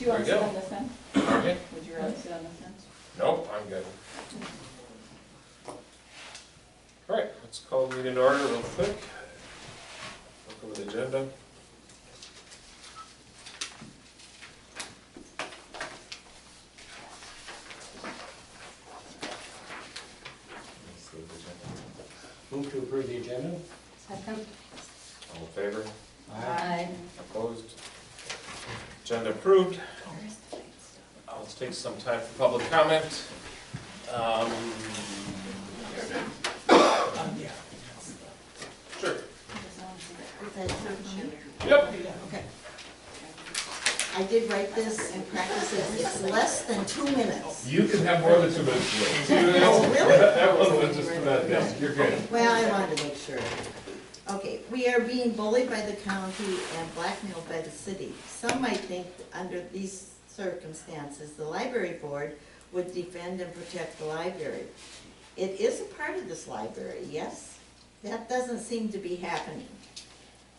you want to There sit you on this end? Okay. Would you rather sit on this end? Nope, I'm good. All right, let's call the meeting to order real quick. Look over the agenda. Move to approve the agenda. Second. All in favor? Aye. Opposed? Agenda approved. Let's take some time for public comment. Sure. Yep. Okay. I did write this and practice it, it's less than 2 minutes. You can have more than 2 minutes to wait. 2 minutes? Oh, really? That wasn't just for that day. You're good. Well, I wanted to make sure. Okay, we are being bullied by the county and blackmailed by the city. Some might think under these circumstances, the library board would defend and protect the library. It is a part of this library, yes? That doesn't seem to be happening.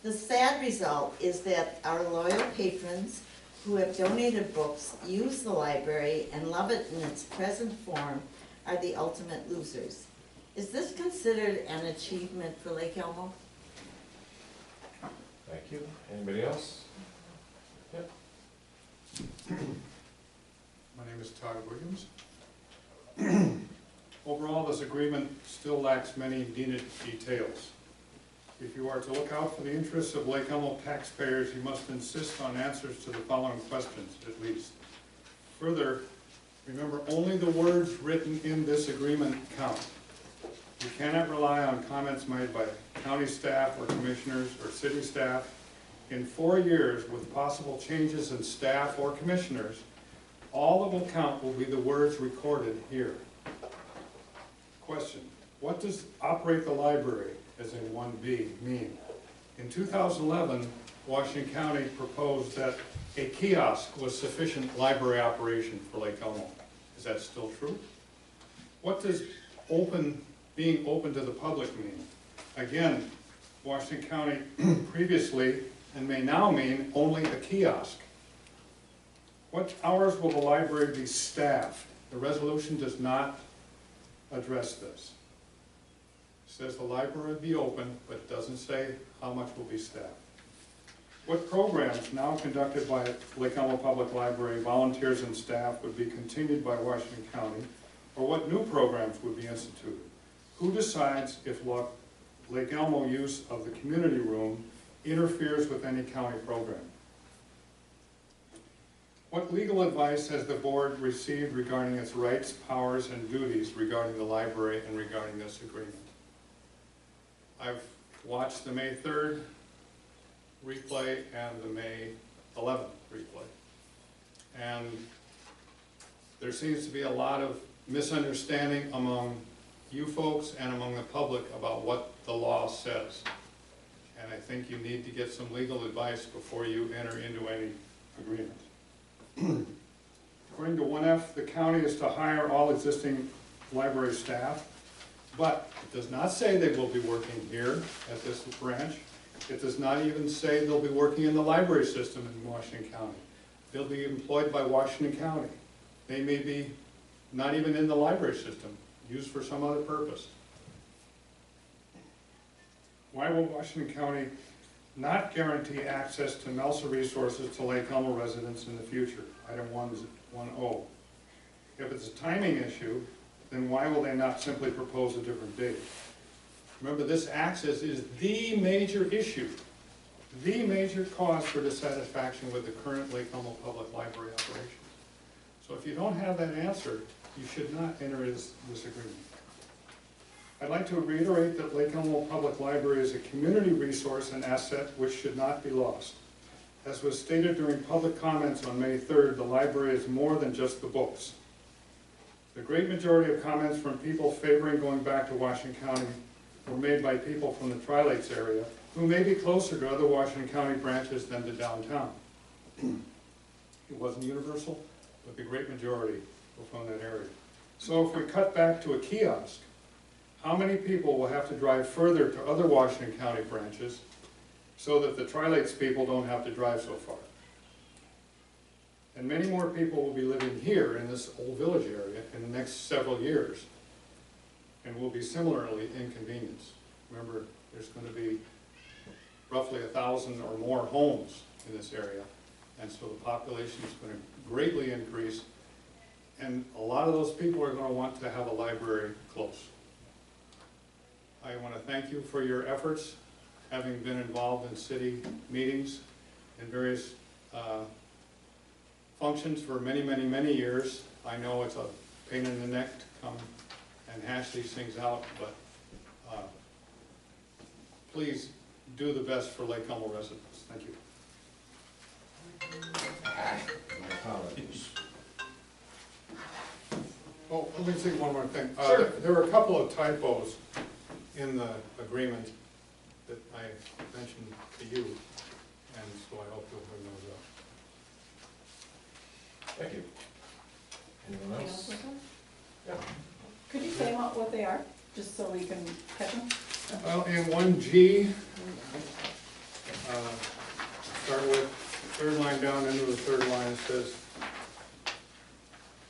The sad result is that our loyal patrons who have donated books, use the library, and love it in its present form are the ultimate losers. Is this considered an achievement for Lake Elmo? Thank you. Anybody else? Yep. My name is Todd Williams. Overall, this agreement still lacks many needed details. If you are to look out for the interests of Lake Elmo taxpayers, you must insist on answers to the following questions, at least. Further, remember only the words written in this agreement count. You cannot rely on comments made by county staff or commissioners or city staff. In 4 years, with possible changes in staff or commissioners, all that will count will be the words recorded here. Question: what does operate the library, as in 1B, mean? In 2011, Washington County proposed that a kiosk was sufficient library operation for Lake Elmo. Is that still true? What does being open to the public mean? Again, Washington County previously and may now mean only a kiosk. What hours will the library be staffed? The resolution does not address this. It says the library will be open, but it doesn't say how much will be staffed. What programs now conducted by Lake Elmo Public Library, volunteers and staff, would be continued by Washington County, or what new programs would be instituted? Who decides if Lake Elmo use of the community room interferes with any county program? What legal advice has the board received regarding its rights, powers, and duties regarding the library and regarding this agreement? I've watched the May 3rd replay and the May 11th replay. And there seems to be a lot of misunderstanding among you folks and among the public about what the law says. And I think you need to get some legal advice before you enter into any agreement. According to 1F, the county is to hire all existing library staff, but it does not say they will be working here at this branch. It does not even say they'll be working in the library system in Washington County. They'll be employed by Washington County. They may be not even in the library system, used for some other purpose. Why will Washington County not guarantee access to MELSA resources to Lake Elmo residents in the future? Item 1.0. If it's a timing issue, then why will they not simply propose a different date? Remember, this access is the major issue, the major cause for dissatisfaction with the current Lake Elmo Public Library operations. So if you don't have that answer, you should not enter this agreement. I'd like to reiterate that Lake Elmo Public Library is a community resource and asset which should not be lost. As was stated during public comments on May 3rd, the library is more than just the books. The great majority of comments from people favoring going back to Washington County were made by people from the Tri-Lakes area who may be closer to other Washington County branches than to downtown. It wasn't universal, but the great majority were from that area. So if we cut back to a kiosk, how many people will have to drive further to other Washington County branches so that the Tri-Lakes people don't have to drive so far? And many more people will be living here in this old village area in the next several years, and will be similarly inconvenienced. Remember, there's gonna be roughly 1,000 or more homes in this area, and so the population is gonna greatly increase, and a lot of those people are gonna want to have a library close. I wanna thank you for your efforts, having been involved in city meetings and various functions for many, many, many years. I know it's a pain in the neck to come and hash these things out, but please do the best for Lake Elmo residents. Thank you. My apologies. Oh, let me say one more thing. Sure. There were a couple of typos in the agreement that I mentioned to you, and so I hope you'll bring those up. Thank you. Anyone else? Yeah. Could you say what they are, just so we can catch them? Well, in 1G, start with third line down into the third line, it says,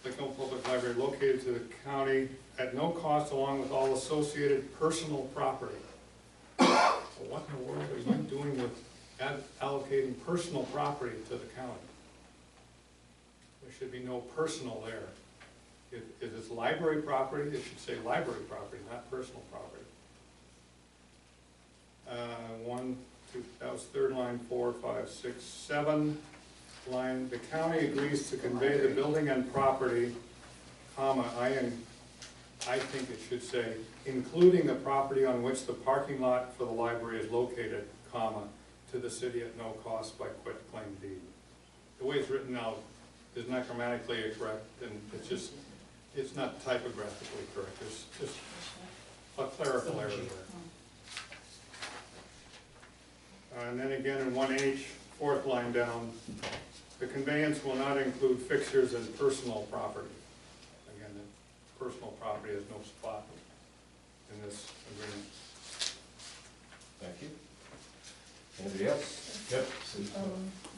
Lake Elmo Public Library located to the county at no cost along with all associated personal property. Well, what in the world are you doing with allocating personal property to the county? There should be no personal there. If it's library property, it should say library property, not personal property. That was third line, 4, 5, 6, 7 line. The county agrees to convey the building and property, comma, I think it should say, including the property on which the parking lot for the library is located, comma, to the city at no cost by quitclaim deed. The way it's written now is not grammatically correct, and it's not typographically correct. There's just a clerical error there. And then again in 1H, fourth line down, the conveyance will not include fixtures and personal property. Again, the personal property has no spot in this agreement. Thank you. Anybody else? Yep.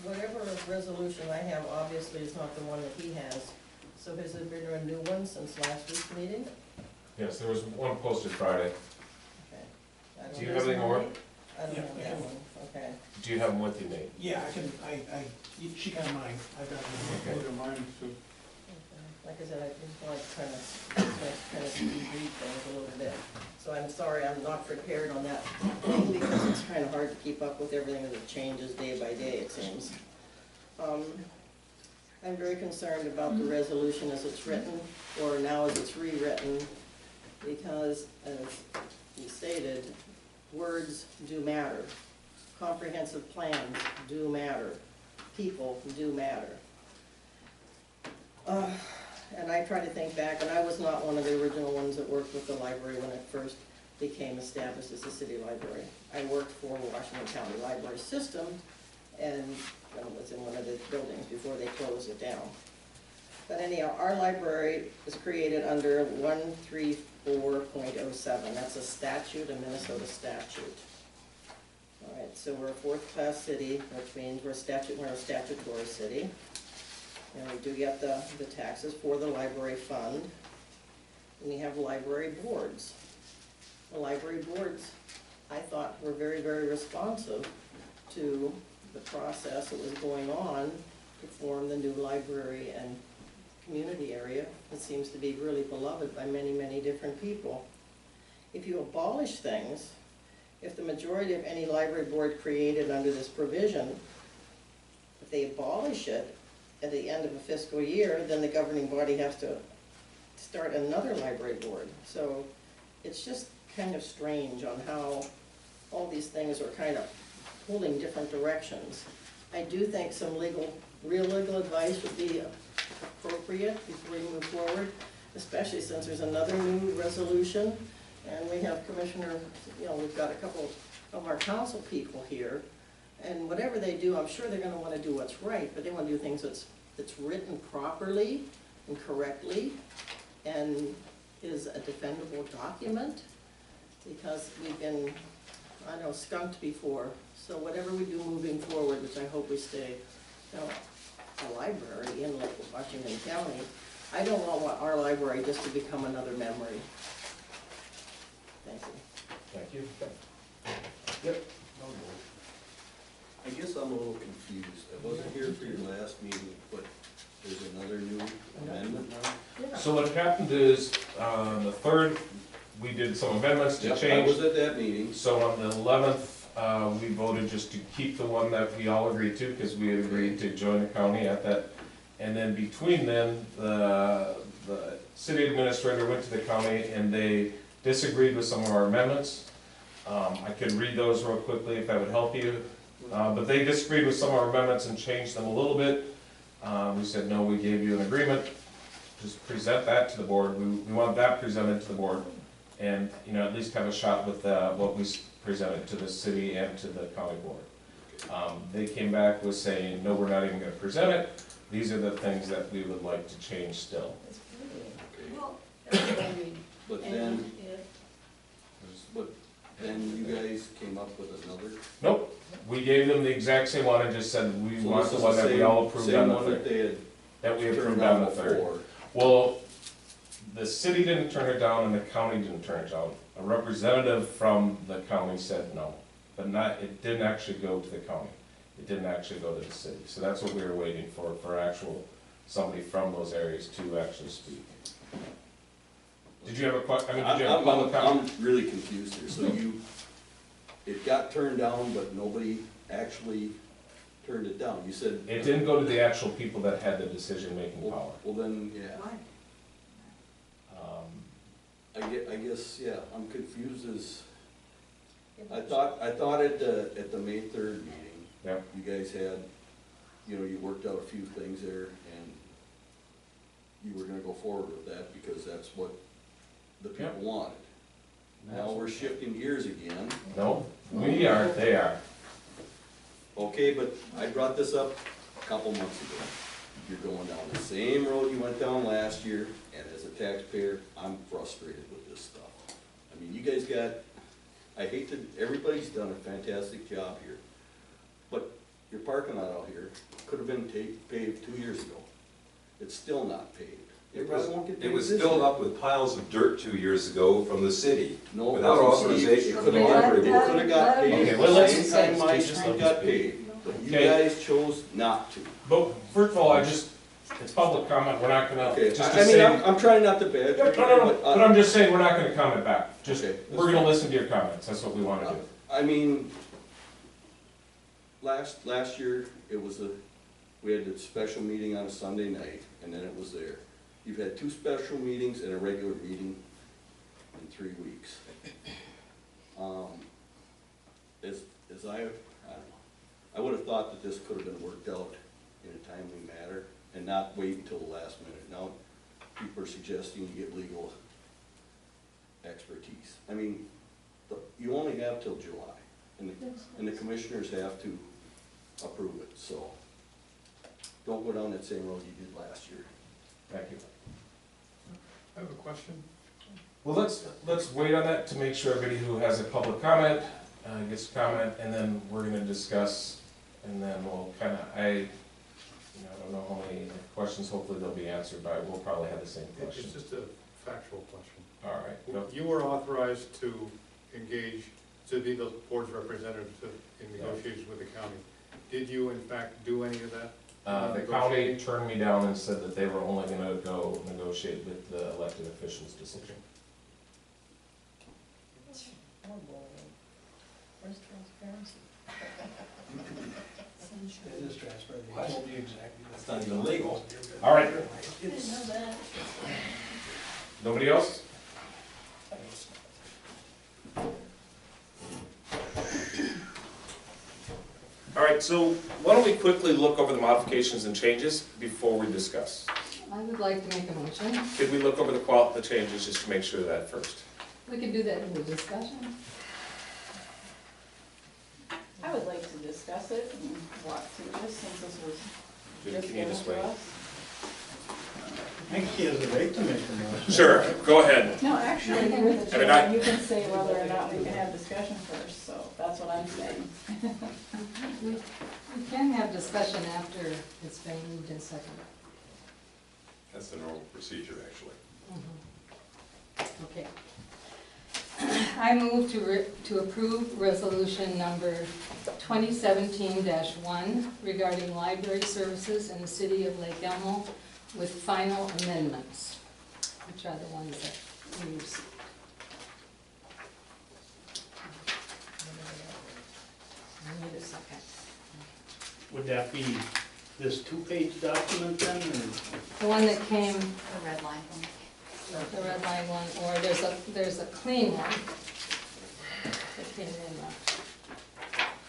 Whatever resolution I have obviously is not the one that he has. So has there been a new one since last week's meeting? Yes, there was one posted Friday. Okay. I don't Do you know. have any more? I don't Yeah, have I that do. one, okay. Do you have them with you, Nate? Yeah, she got mine, I got mine. Look at mine too. Okay. Like I said, I just want to kind of debrief things a little bit. So I'm sorry, I'm not prepared on that thing because it's kind of hard to keep up with everything as it changes day by day, it seems. I'm very concerned about the resolution as it's written, or now as it's rewritten, because as you stated, words do matter. Comprehensive plans do matter. People do matter. And I try to think back, and I was not one of the original ones that worked with the library when it first became established as a city library. I worked for Washington County Library System, and was in one of the buildings before they closed it down. But anyhow, our library was created under 134.07. That's a statute, a Minnesota statute. All right, so we're a fourth-class city, which means we're a statutory city. And we do get the taxes for the library fund. And we have library boards. The library boards, I thought, were very, very responsive to the process that was going on to form the new library and community area. It seems to be really beloved by many, many different people. If you abolish things, if the majority of any library board created under this provision, if they abolish it at the end of a fiscal year, then the governing body has to start another library board. So it's just kind of strange on how all these things are kind of pulling different directions. I do think some real legal advice would be appropriate before we move forward, especially since there's another new resolution, and we have we've got a couple of our council people here, and whatever they do, I'm sure they're gonna wanna do what's right, but they wanna do things that's written properly and correctly, and is a defendable document, because we've been, I know, skunked before. So whatever we do moving forward, which I hope we stay, a library in Lake Washington County. I don't want our library just to become another memory. Thank you. Thank you. I guess I'm a little confused. I wasn't here for your last meeting, but there's another new amendment now? So what happened is, the third, we did some amendments to Yep, I change. was at that meeting. So on the 11th, we voted just to keep the one that we all agreed to, because we had agreed to join the county at that. And then between then, the city administrator went to the county and they disagreed with some of our amendments. I could read those real quickly if that would help you. But they disagreed with some of our amendments and changed them a little bit. We said, no, we gave you an agreement, just present that to the board. We want that presented to the board. And, you know, at least have a shot with what we presented to the city and to the county board. They came back with saying, no, we're not even gonna present it. These are the things that we would like to change still. Okay. But then you guys came up with another? Nope, we gave them the exact same one and just said, we So want this the is one that we all approved on Same the one that third. they had That we turned approved down on the third. before? Well, the city didn't turn it down and the county didn't turn it down. A representative from the county said no, but it didn't actually go to the county. It didn't actually go to the city. So that's what we were waiting for actual, somebody from those areas to actually speak. Did you have a question? I mean, did you have a public comment? I'm really confused here. So it got turned down, but nobody actually turned it down. You said. It didn't go to the actual people that had the decision-making power. Well, then, yeah. I guess, yeah, I'm confused as, I thought at the May 3rd meeting, Yep. you guys had, you worked out a few things there, and you were gonna go forward with that because that's what the people Yep. wanted. Now we're shifting gears again. No, we aren't, they are. Okay, but I brought this up a couple months ago. You're going down the same road you went down last year, and as a taxpayer, I'm frustrated with this stuff. I mean, you guys everybody's done a fantastic job here, but your parking lot out here could have been paved 2 years ago. It's still not paved. It probably won't get paved It was this filled year. up with piles of dirt 2 years ago from the city. No, Without it wasn't authorization, paved. it couldn't operate. It could have got Okay, paved well, the let's- same time my let's just street let got this be. paved, but you Okay. guys chose not to. But first of all, it's public comment, we're not gonna, Okay, just to I mean, say. I'm trying not to badger. No, but I'm just saying, we're not gonna comment back. Just, Okay, we're gonna listen to your comments, that's what we wanna do. I mean, last year, we had a special meeting on a Sunday night, and then it was there. You've had 2 special meetings and a regular meeting in 3 weeks. I don't know, I would have thought that this could have been worked out in a timely manner, and not wait until the last minute. Now, people are suggesting you get legal expertise. I mean, you only have till July, and the commissioners have to approve it, so don't go down that same road you did last year. Thank you. I have a question. Well, let's wait on that to make sure everybody who has a public comment, gets a comment, and then we're gonna discuss, and then we'll I don't know how many questions, hopefully they'll be answered, but we'll probably have the same It's question. just a factual question. All right, go. You were authorized to engage, to be the board's representative in negotiations with the county. Did you in fact do any of that? The county turned me down and said that they were only gonna go negotiate with the elected officials' decision. Where's transparency? It is transparent, they told you exactly. That's not even legal. All right, It's, nobody else? All right, so why don't we quickly look over the modifications and changes before we discuss? I would like to make a motion. Could we look over the changes just to make sure of that first? We could do that in the discussion. I would like to discuss it and walk through this since this was just Can you given just to wait? us. I think he has the right to make a motion. Sure, go ahead. No, actually, you're the I mean, chair, you can say whether or not we can have discussion first, so that's what I'm saying. We can have discussion after it's been moved and seconded. That's the normal procedure, actually. Okay. I move to approve resolution number 2017-1 regarding library services in the city of Lake Elmo with final amendments, which are the ones that we received. I need a second. Would that be this two-page document then, or? The one that came, The red line one. the red line one, or there's a clean one that came in.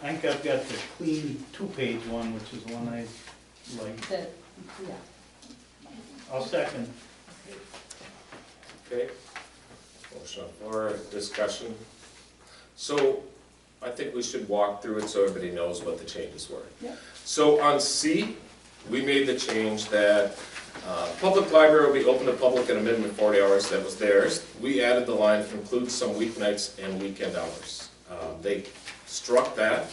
I think I've got the clean two-page one, which is the one I like. That, yeah. I'll second. Okay. Motion on the floor, discussion. So I think we should walk through it so everybody knows what the changes were. Yep. So on C, we made the change that public library will be open to public at a minimum of 40 hours, that was theirs. We added the line, includes some weeknights and weekend hours. They struck that,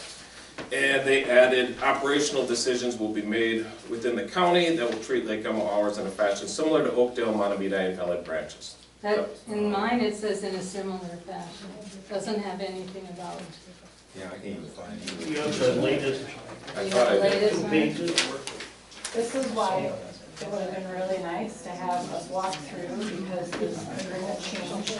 and they added operational decisions will be made within the county that will treat Lake Elmo hours in a fashion similar to Oakdale, Montevideo, and Pellet branches. That, in mine, it says in a similar fashion. It doesn't have anything about. Yeah, I can't even find it. You have the latest I thought I did. two pages? This is why it would have been really nice to have us walk through, because this agreement changed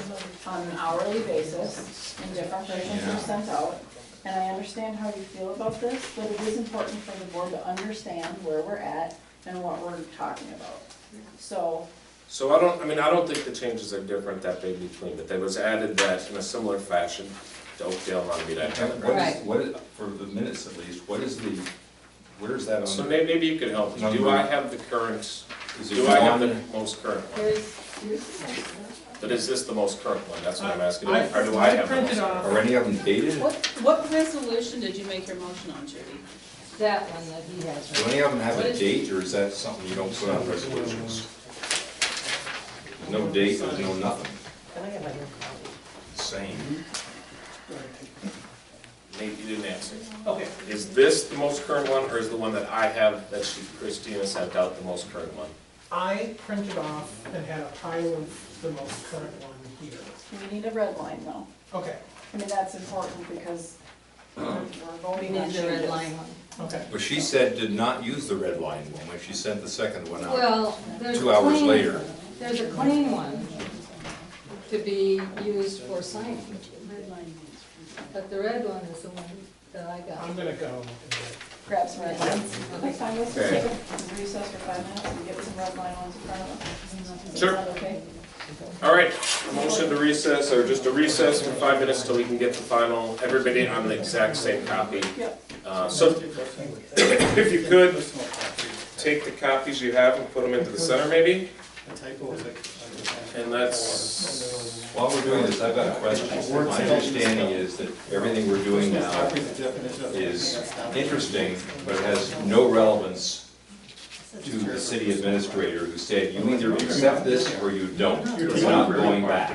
on an hourly basis, and different versions were sent out. And I understand how you feel about this, but it is important for the board to understand where we're at and what we're talking about. So, So I don't think the changes are different that big between, but there was added that in a similar fashion to Oakdale, Montevideo, and Pellet branches. What is, for the minutes at least, what is the, where is that on? So maybe you could help. Number. Do I have the current, Is it do I have the one? most current one? Here's, But is this the most current one? That's what I'm asking. I- Or do I have the printed most off. current? Are any of them dated? What resolution did you make your motion on, Judy? that one that he has. Do right any of them have What a is- date, or is that something you don't put on resolutions? No date, there's no nothing. Can I have my own copy? Same. Nate, you didn't answer. Okay, Is this the most current one, or is the one that I have, that Christina sent out, the most current one? I printed off and had a pile of the most current one here. we need a red line though. Okay, I mean, that's important because we're We voting on need the red changes. line one. okay. But she said did not use the red line one when she sent the second one out. Well, there's a 2 hours clean- later. There's a clean one to be used for signing. But the red one is the one that I got. I'm gonna go. Grab some red lines. That's fine, let's just Okay. take a recess for 5 minutes and get some red line ones in front of us. Is Sure. that okay? All right, motion to recess, or just a recess for 5 minutes till we can get the final, everybody on the exact same copy. Yep. So, if you could, take the copies you have and put them into the center maybe, and that's, While we're doing this, I've got a question. My understanding is that everything we're doing now is interesting, but it has no relevance to the city administrator who said, you either accept this or you don't. It's not going back.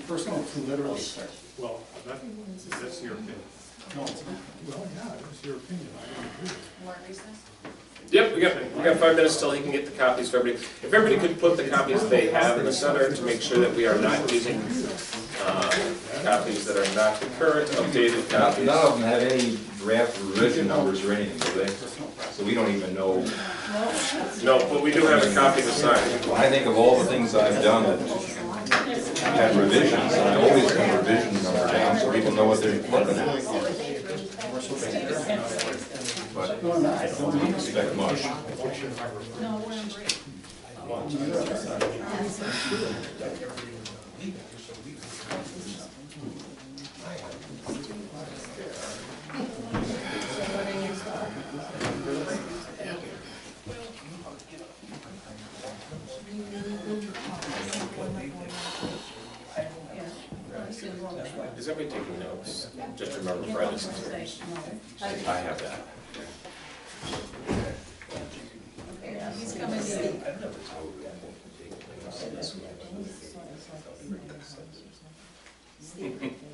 Personal to literally, well, that's your opinion. No, well, yeah, it's your opinion, I don't agree. More recess? yep, we got 5 minutes till he can get the copies for everybody. If everybody could put the copies they have in the center to make sure that we are not using copies that are not the current updated copies. None of them have any draft revision numbers or anything, do they? So we don't even know. No, but we do have a copy to sign. I think of all the things I've done that had revisions, and I always have revision number down so people know what they're looking at. But I don't expect much. No, we're on break. Is everybody taking notes? Just remember Friday's. I have that. He's coming in.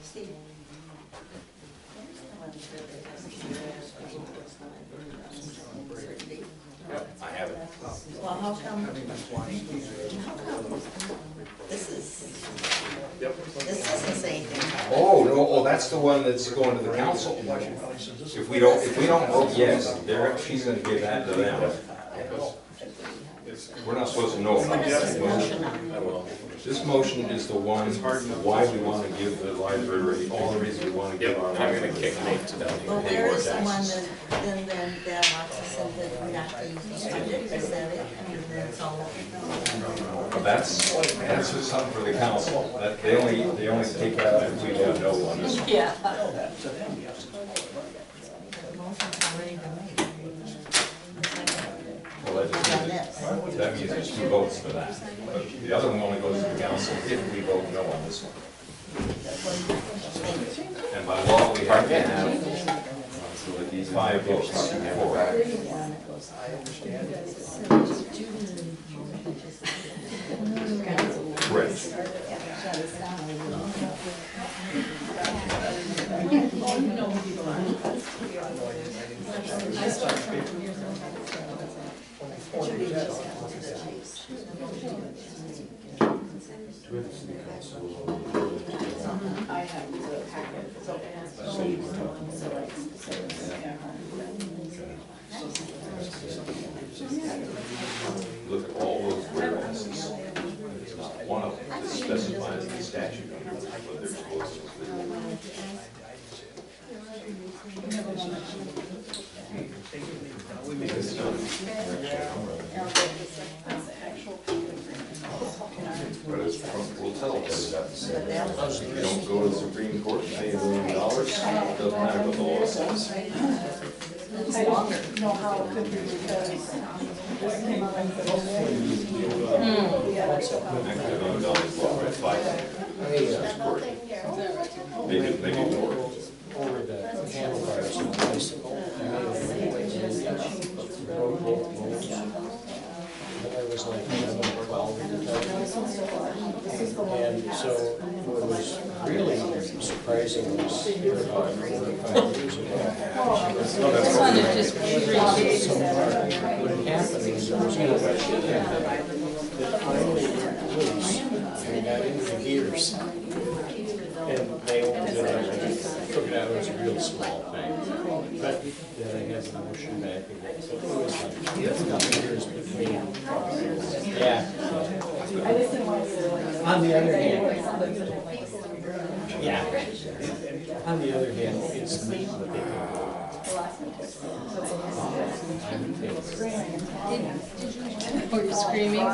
Steve. This isn't saying anything. Oh, no, oh, that's the one that's going to the council. If we don't vote yes, she's gonna give that to them. We're not supposed to know about What is this that. motion on? This motion is the one, why we wanna give the library, all the reasons we wanna give our library. I'm gonna kick Nate to that. Well, where is the one that, that Martha said that we have to use this budget, is that it? I mean, that's all. That's just something for the council. That, they only take that up if we vote no on this one. Yeah. The motion's already been made. Well, that means there's 2 votes for that. But the other one only goes to the council if we vote no on this one. And by law, we have to have 5 votes for it. Correct. I have the packet, so it has the Look at all those whereases. There's not one of them that specifies the statute what they're supposed to do. But it's from, we'll tell them that if you don't go to the Supreme Court and pay $1 million, it doesn't matter what the law says. I don't know how it could be because this came up in the Actually, $1 million law, right, 5. Maybe more. Over the handlebars of the bicycle. And I was like 11 or 12 at the time. And so what was really surprising was here about 4 or 5 years ago. This one is just appreciated. What had happened was there was no shit that finally loose and got into the gears. And they opened it up and took it out, it was a real small thing. But then I had the motion back again, so it was like, that's not years between. Yeah. On the other hand, yeah. On the other hand, it's neat what they can do. Were you screaming?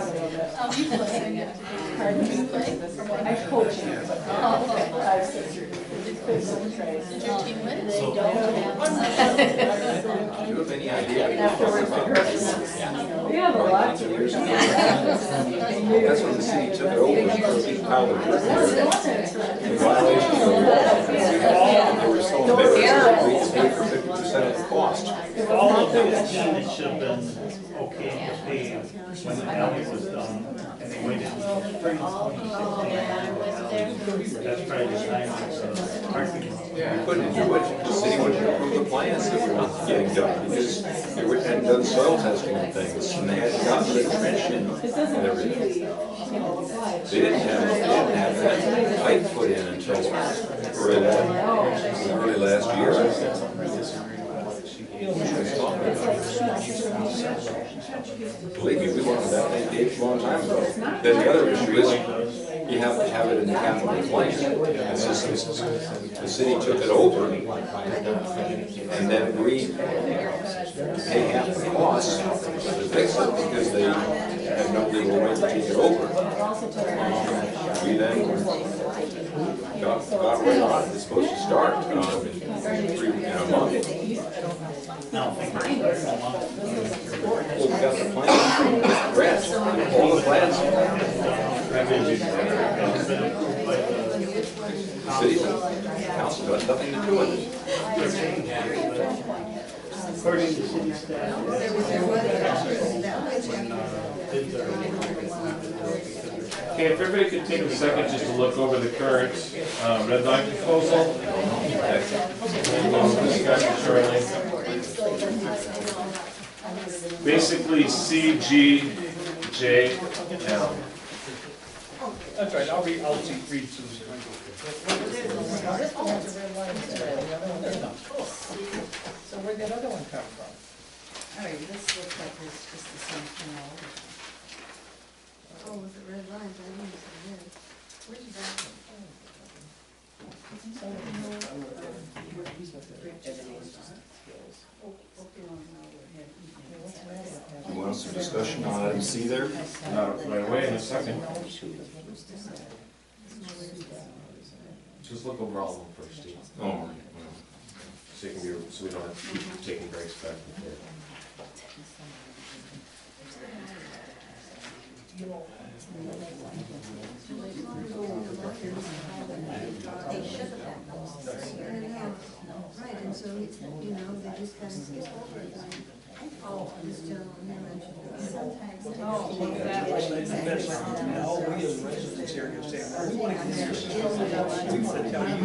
Pardon me? I coach him. Did your team win? Do you have any idea? Afterwards, we have a lot to do. That's when the city took it over, because they piled it in violation of the law. They were so embarrassed, we paid for 50% of the cost. All of those it should have been okay to pay when the alley was done, and they waited until spring of 2016. That's probably the time it's parking. We couldn't do it, the city wouldn't approve the plans that were getting done, because they hadn't done soil testing and things, and they hadn't gotten the trench in and everything. They didn't have that pipe put in until early last year. Believe me, we wanted that thing Dave a long time ago. Then the other issue is, you have to have it in the capital plan. It's just, the city took it over and then agreed to pay half the cost to fix it because they had no legal right to take it over. We then got right on it. It's supposed to start in a month. Now, thank you. Well, we got the plan, Brett, all the plans. The city, the council got nothing to do with it. According to city staff. Okay, if everybody could take a second just to look over the current red line proposal. And we'll discuss it shortly. Basically, CG J, L. That's right, I'll read Susan. So where'd that other one come from? All right, this looks like it's just the same thing all over. Oh, with the red lines, I didn't see red. Where's that? You want some discussion on item C there? Right away in a second. Just look over all of them first, Steve. Oh, So you can be, so we don't have to keep taking breaks back and forth. Right, and so, you know, they just kind of skip over it. Oh, this gentleman here mentioned. Sometimes. Oh, that way. All we as residents here can say, well, we want to get this. We want to tell you.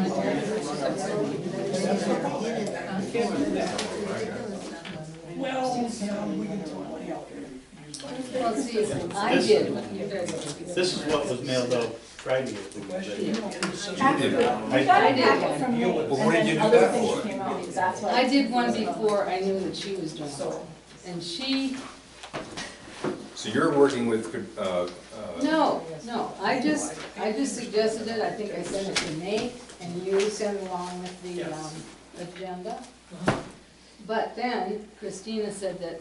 Well, you know, we can throw money out there. Well, see, I did. This is what was mailed out Friday. if we was there. We got a packet from me, Well, what did you and do then other that things for? came out, that's why. I did one before I knew that she was doing it. And she, so you're working with, no, I just suggested it, I think I sent it to Nate, and you sent it along with the, agenda. But then Christina said that,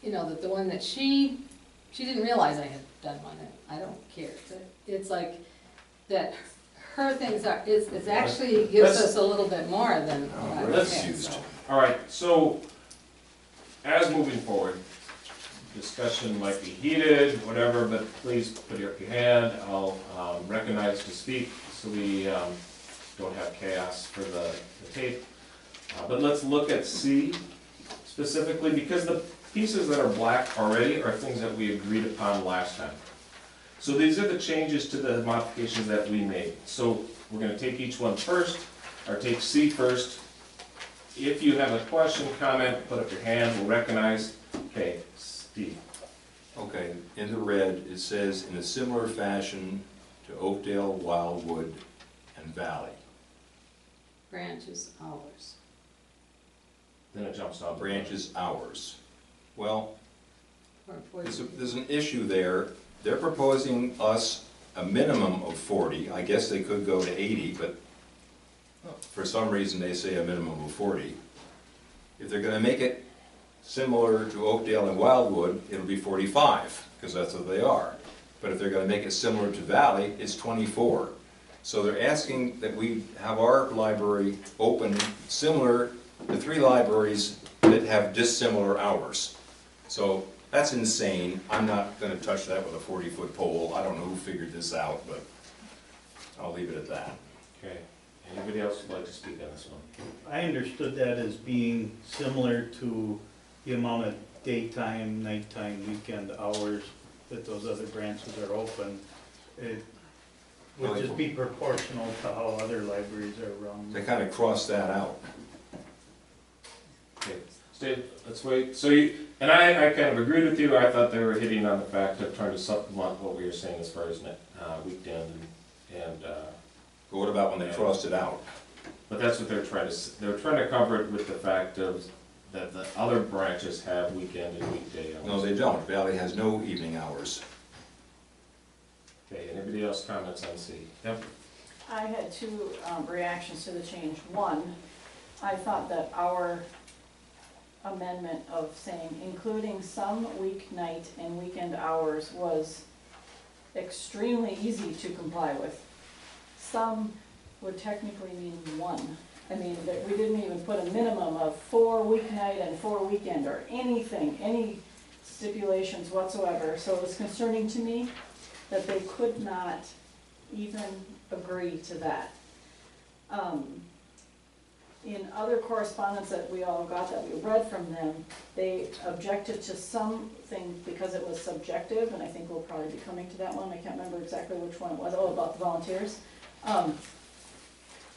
you know, that the one that she didn't realize I had done one, and I don't care. It's like, that her things are, it's actually gives us a little bit more than what I was Let's saying, used. so. All right, so as moving forward, discussion might be heated, whatever, but please put up your hand. I'll recognize to speak so we don't have chaos for the tape. But let's look at C specifically, because the pieces that are black already are things that we agreed upon last time. So these are the changes to the modifications that we made. So we're gonna take each one first, or take C first. If you have a question, comment, put up your hand, we'll recognize. Okay, Steve. okay, in the red, it says, in a similar fashion to Oakdale, Wildwood, and Valley. Branches, hours. Then it jumps out. Branches, hours. Well, Or there's an issue there. They're proposing us a minimum of 40. I guess they could go to 80, but for some reason they say a minimum of 40. If they're gonna make it similar to Oakdale and Wildwood, it'll be 45, because that's what they are. But if they're gonna make it similar to Valley, it's 24. So they're asking that we have our library open similar to 3 libraries that have dissimilar hours. So that's insane. I'm not gonna touch that with a 40-foot pole. I don't know who figured this out, but I'll leave it at that. Okay, anybody else would like to speak on this one? I understood that as being similar to the amount of daytime, nighttime, weekend hours that those other branches are open. It would just be proportional to how other libraries are run. They kind of cross that out. Okay, Steve, let's wait. So you, and I kind of agreed with you. I thought they were hitting on the fact of trying to supplement what we were saying as far as weekend and But what about when they crossed it out? but that's what they're trying to, they're trying to cover it with the fact of that the other branches have weekend and weekday hours. No, they don't. Valley has no evening hours. Okay, anybody else comments on C? Yep. I had two reactions to the change. One, I thought that our amendment of saying including some weeknight and weekend hours was extremely easy to comply with. Some would technically mean 1. I mean, that we didn't even put a minimum of 4 weeknight and 4 weekend or anything, any stipulations whatsoever. So it was concerning to me that they could not even agree to that. In other correspondence that we all got that we read from them, they objected to something because it was subjective, and I think we'll probably be coming to that one. I can't remember exactly which one it was. Oh, about the volunteers.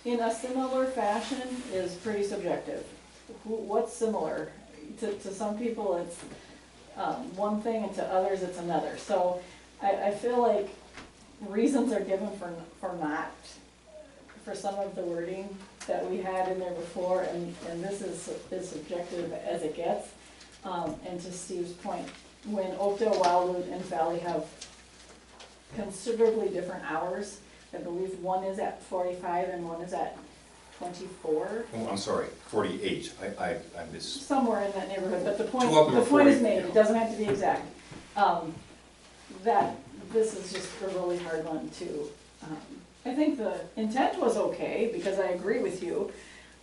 In a similar fashion is pretty subjective. What's similar? To some people it's one thing and to others it's another. So I feel like reasons are given for not, for some of the wording that we had in there before, and this is as subjective as it gets. And to Steve's point, when Oakdale, Wildwood, and Valley have considerably different hours, I believe one is at 45 and one is at 24. Oh, I'm sorry, 48, I missed. Somewhere in that neighborhood, but the Two of them the are point is 40, made, yeah. it doesn't have to be exact. That this is just a really hard one to, I think the intent was okay, because I agree with you,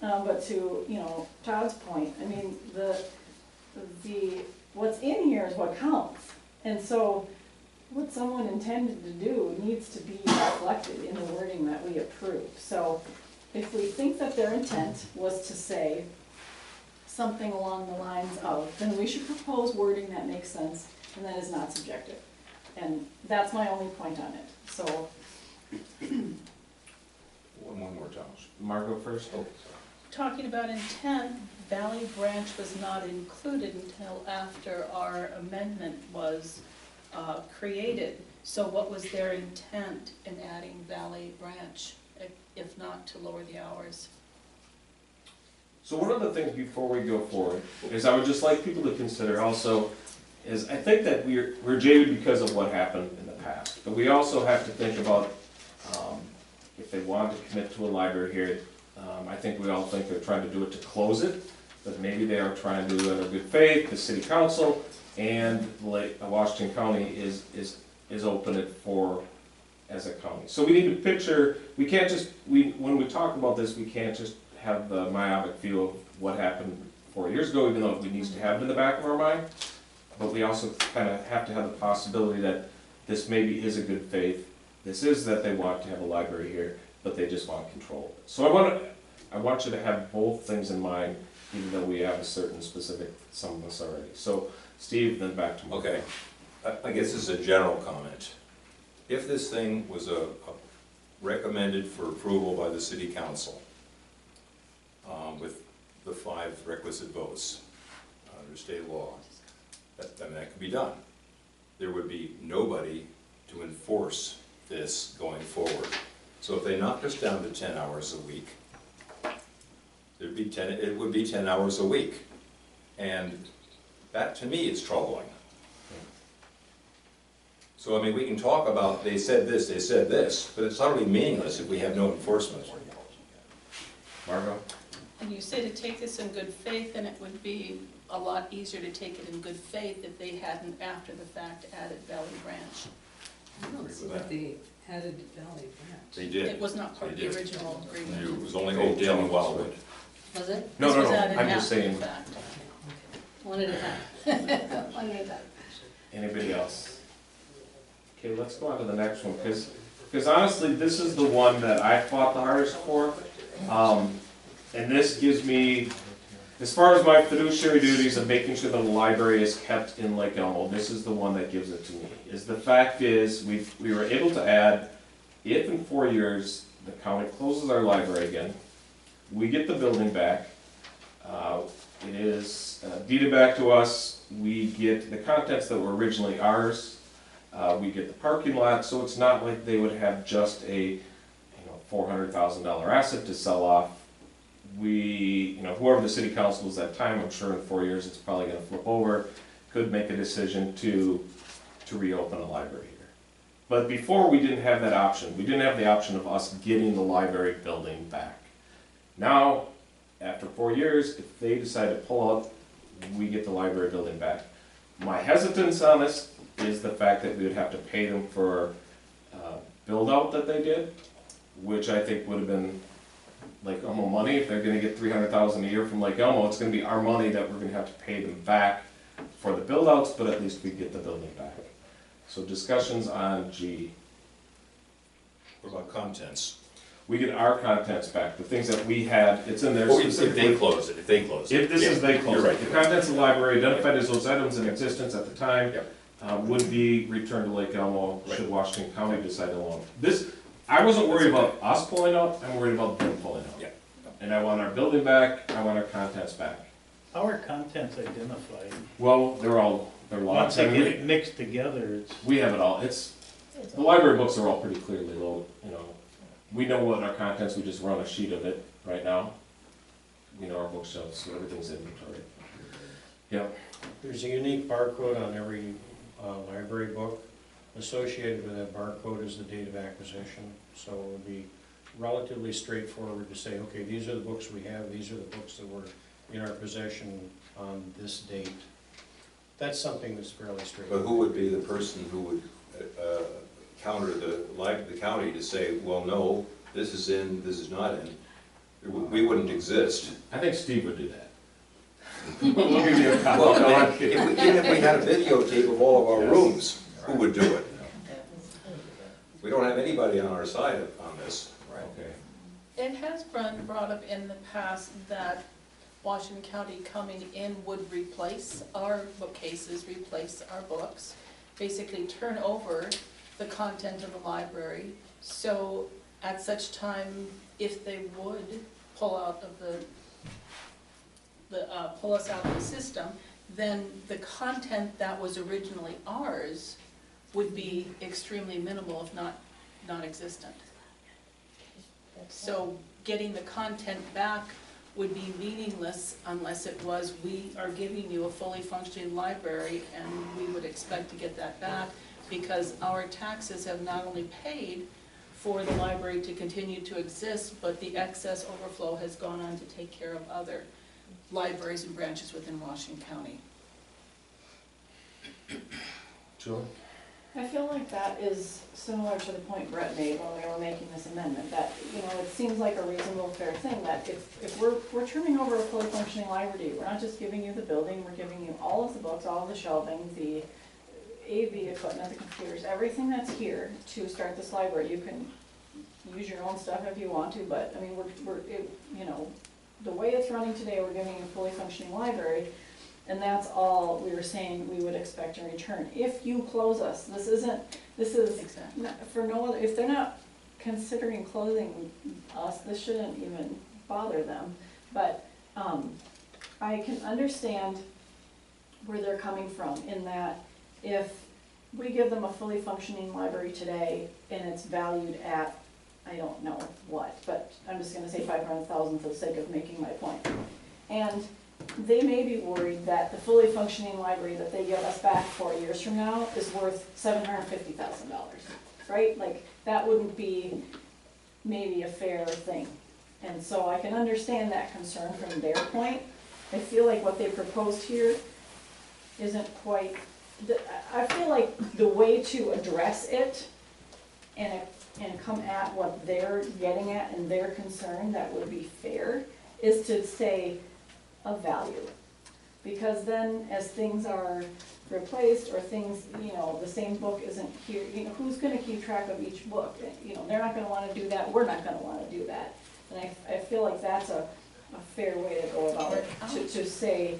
but to, you know, Todd's point, I mean, the, what's in here is what counts. And so, what someone intended to do needs to be reflected in the wording that we approve. So, if we think that their intent was to say something along the lines of, then we should propose wording that makes sense and that is not subjective. And that's my only point on it, so. One more, Thomas. Margot first? Oh, Talking about intent, Valley Branch was not included until after our amendment was created. So what was their intent in adding Valley Branch, if not to lower the hours? So one of the things before we go forward is I would just like people to consider also is I think that we're jaded because of what happened in the past. But we also have to think about if they want to commit to a library here, I think we all think they're trying to do it to close it, but maybe they are trying to do it in good faith. The city council and Washington County is open it for as a county. So we need to picture, we can't just, when we talk about this, we can't just have the myopic view of what happened 4 years ago, even though it needs to have it in the back of our mind. But we also kind of have to have the possibility that this maybe is a good faith. This is that they want to have a library here, but they just want control. So I want you to have both things in mind, even though we have a certain specific, some of us already. So Steve, then back to Mark. Okay, I guess this is a general comment. If this thing was recommended for approval by the city council, with the 5 requisite votes under state law, then that could be done. There would be nobody to enforce this going forward. So if they knocked us down to 10 hours a week, it would be 10 hours a week. And that to me is troubling. So I mean, we can talk about they said this, but it's utterly meaningless if we have no enforcement. Margot? And you say to take this in good faith, and it would be a lot easier to take it in good faith if they hadn't, after the fact, added Valley Branch. I don't see what they added Valley Branch. They did. It was not part of They the did. original agreement. It was only Oakdale and Wildwood. Was it? No, This no, was no, added I'm just after the saying, fact. One at a time. One at a time. anybody else? Okay, let's go on to the next one, because honestly, this is the one that I fought the hardest for. And this gives me, as far as my fiduciary duties of making sure the library is kept in Lake Elmo, this is the one that gives it to me. The fact is, we were able to add, if in 4 years, the county closes our library again, we get the building back, it is deeded back to us, we get the contents that were originally ours, we get the parking lot, so it's not like they would have just a $400,000 asset to sell off. Whoever the city council was at that time, I'm sure in 4 years it's probably gonna flip over, could make a decision to reopen a library here. But before, we didn't have that option. We didn't have the option of us getting the library building back. Now, after 4 years, if they decide to pull out, we get the library building back. My hesitance on this is the fact that we would have to pay them for build out that they did, which I think would have been Lake Elmo money. If they're gonna get $300,000 a year from Lake Elmo, it's gonna be our money that we're gonna have to pay them back for the build outs, but at least we get the building back. So discussions on G. What about contents? We get our contents back, the things that we had, it's in there Or if specifically. they close it, If this is they close You're it, right. the contents of the library identified as those items in existence at the time Yep. would be returned to Lake Elmo Right. should Washington County decide to loan. I wasn't worried about us pulling out, I'm worried about them pulling out. Yeah. And I want our building back, I want our contents back. How are contents identified? Well, they're Once locked, they and get mixed together, it's, we have it all, the library books are all pretty clearly loaded, you know. We know what our contents, we just run a sheet of it right now. We know our bookshelves, so everything's inventory. Yeah, There's a unique barcode on every library book. Associated with that barcode is the date of acquisition. So it would be relatively straightforward to say, okay, these are the books we have, these are the books that were in our possession on this date. That's something that's fairly But straightforward. who would be the person who would counter the county to say, well, no, this is in, this is not in? We wouldn't exist. I think Steve would do that. We'll give you a copy. Well, No, I'm if kidding. even if we had a videotape of all of our Yes. rooms, who would do it? We don't have anybody on our side on this. Okay. It has been brought up in the past that Washington County coming in would replace our bookcases, replace our books, basically turn over the content of the library. So at such time, if they would pull out of pull us out of the system, then the content that was originally ours would be extremely minimal, if not non-existent. So getting the content back would be meaningless unless it was, we are giving you a fully functioning library and we would expect to get that back because our taxes have not only paid for the library to continue to exist, but the excess overflow has gone on to take care of other libraries and branches within Washington County. Julie? I feel like that is similar to the point Brett made when we were making this amendment, that, you know, it seems like a reasonable, fair thing, that if we're turning over a fully functioning library, we're not just giving you the building, we're giving you all of the books, all of the shelving, the AV equipment, the computers, everything that's here to start this library. You can use your own stuff if you want to, but, I mean, you know, the way it's running today, we're giving you a fully functioning library, and that's all we were saying we would expect in return. If you close us, this is Exactly. for no other, if they're not considering closing us, this shouldn't even bother them. But I can understand where they're coming from in that if we give them a fully functioning library today and it's valued at, I don't know what, but I'm just gonna say 500,000 for the sake of making my point. And they may be worried that the fully functioning library that they give us back 4 years from now is worth $750,000, right? Like, that wouldn't be maybe a fair thing. And so I can understand that concern from their point. I feel like what they proposed here isn't quite, I feel like the way to address it and come at what they're getting at and their concern that would be fair is to say, of value. Because then as things are replaced or things, you know, the same book isn't here, you know, who's gonna keep track of each book? You know, they're not gonna wanna do that, we're not gonna wanna do that. And I feel like that's a fair way to go about it, to say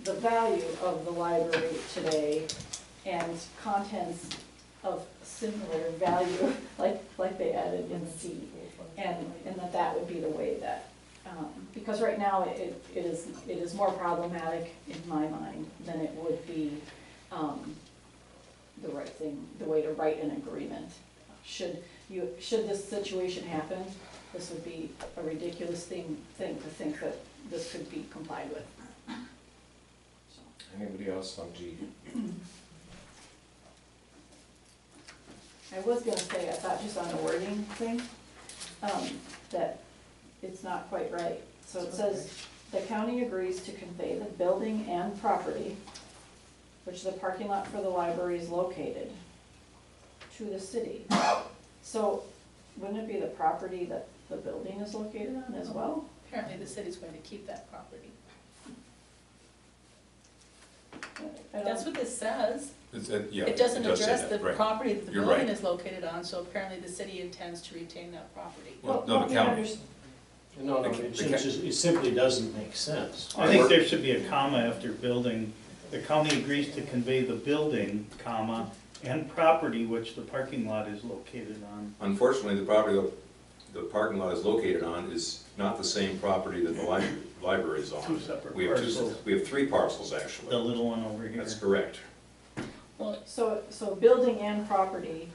the value of the library today and contents of similar value, like they added in C. And that would be the way that, because right now it is more problematic in my mind than it would be the right thing, the way to write an agreement. Should this situation happen, this would be a ridiculous thing to think that this could be complied with. Anybody else on G? I was gonna say, I thought just on the wording thing, that it's not quite right. So it says, the county agrees to convey the building and property, which the parking lot for the library is located, to the city. So wouldn't it be the property that the building is located on as well? Apparently the city's going to keep that property. That's what this says. Yeah, It doesn't does say address that, the right. property that the You're building right. is located on, so apparently the city intends to retain that property. Well, no, the county. No, it simply doesn't make sense. I think there should be a comma after building. The county agrees to convey the building, comma, and property which the parking lot is located on. Unfortunately, the property the parking lot is located on is not the same property that the library is on. Two separate We have parcels. we have 3 parcels, The actually. little one over here. That's correct. So building and property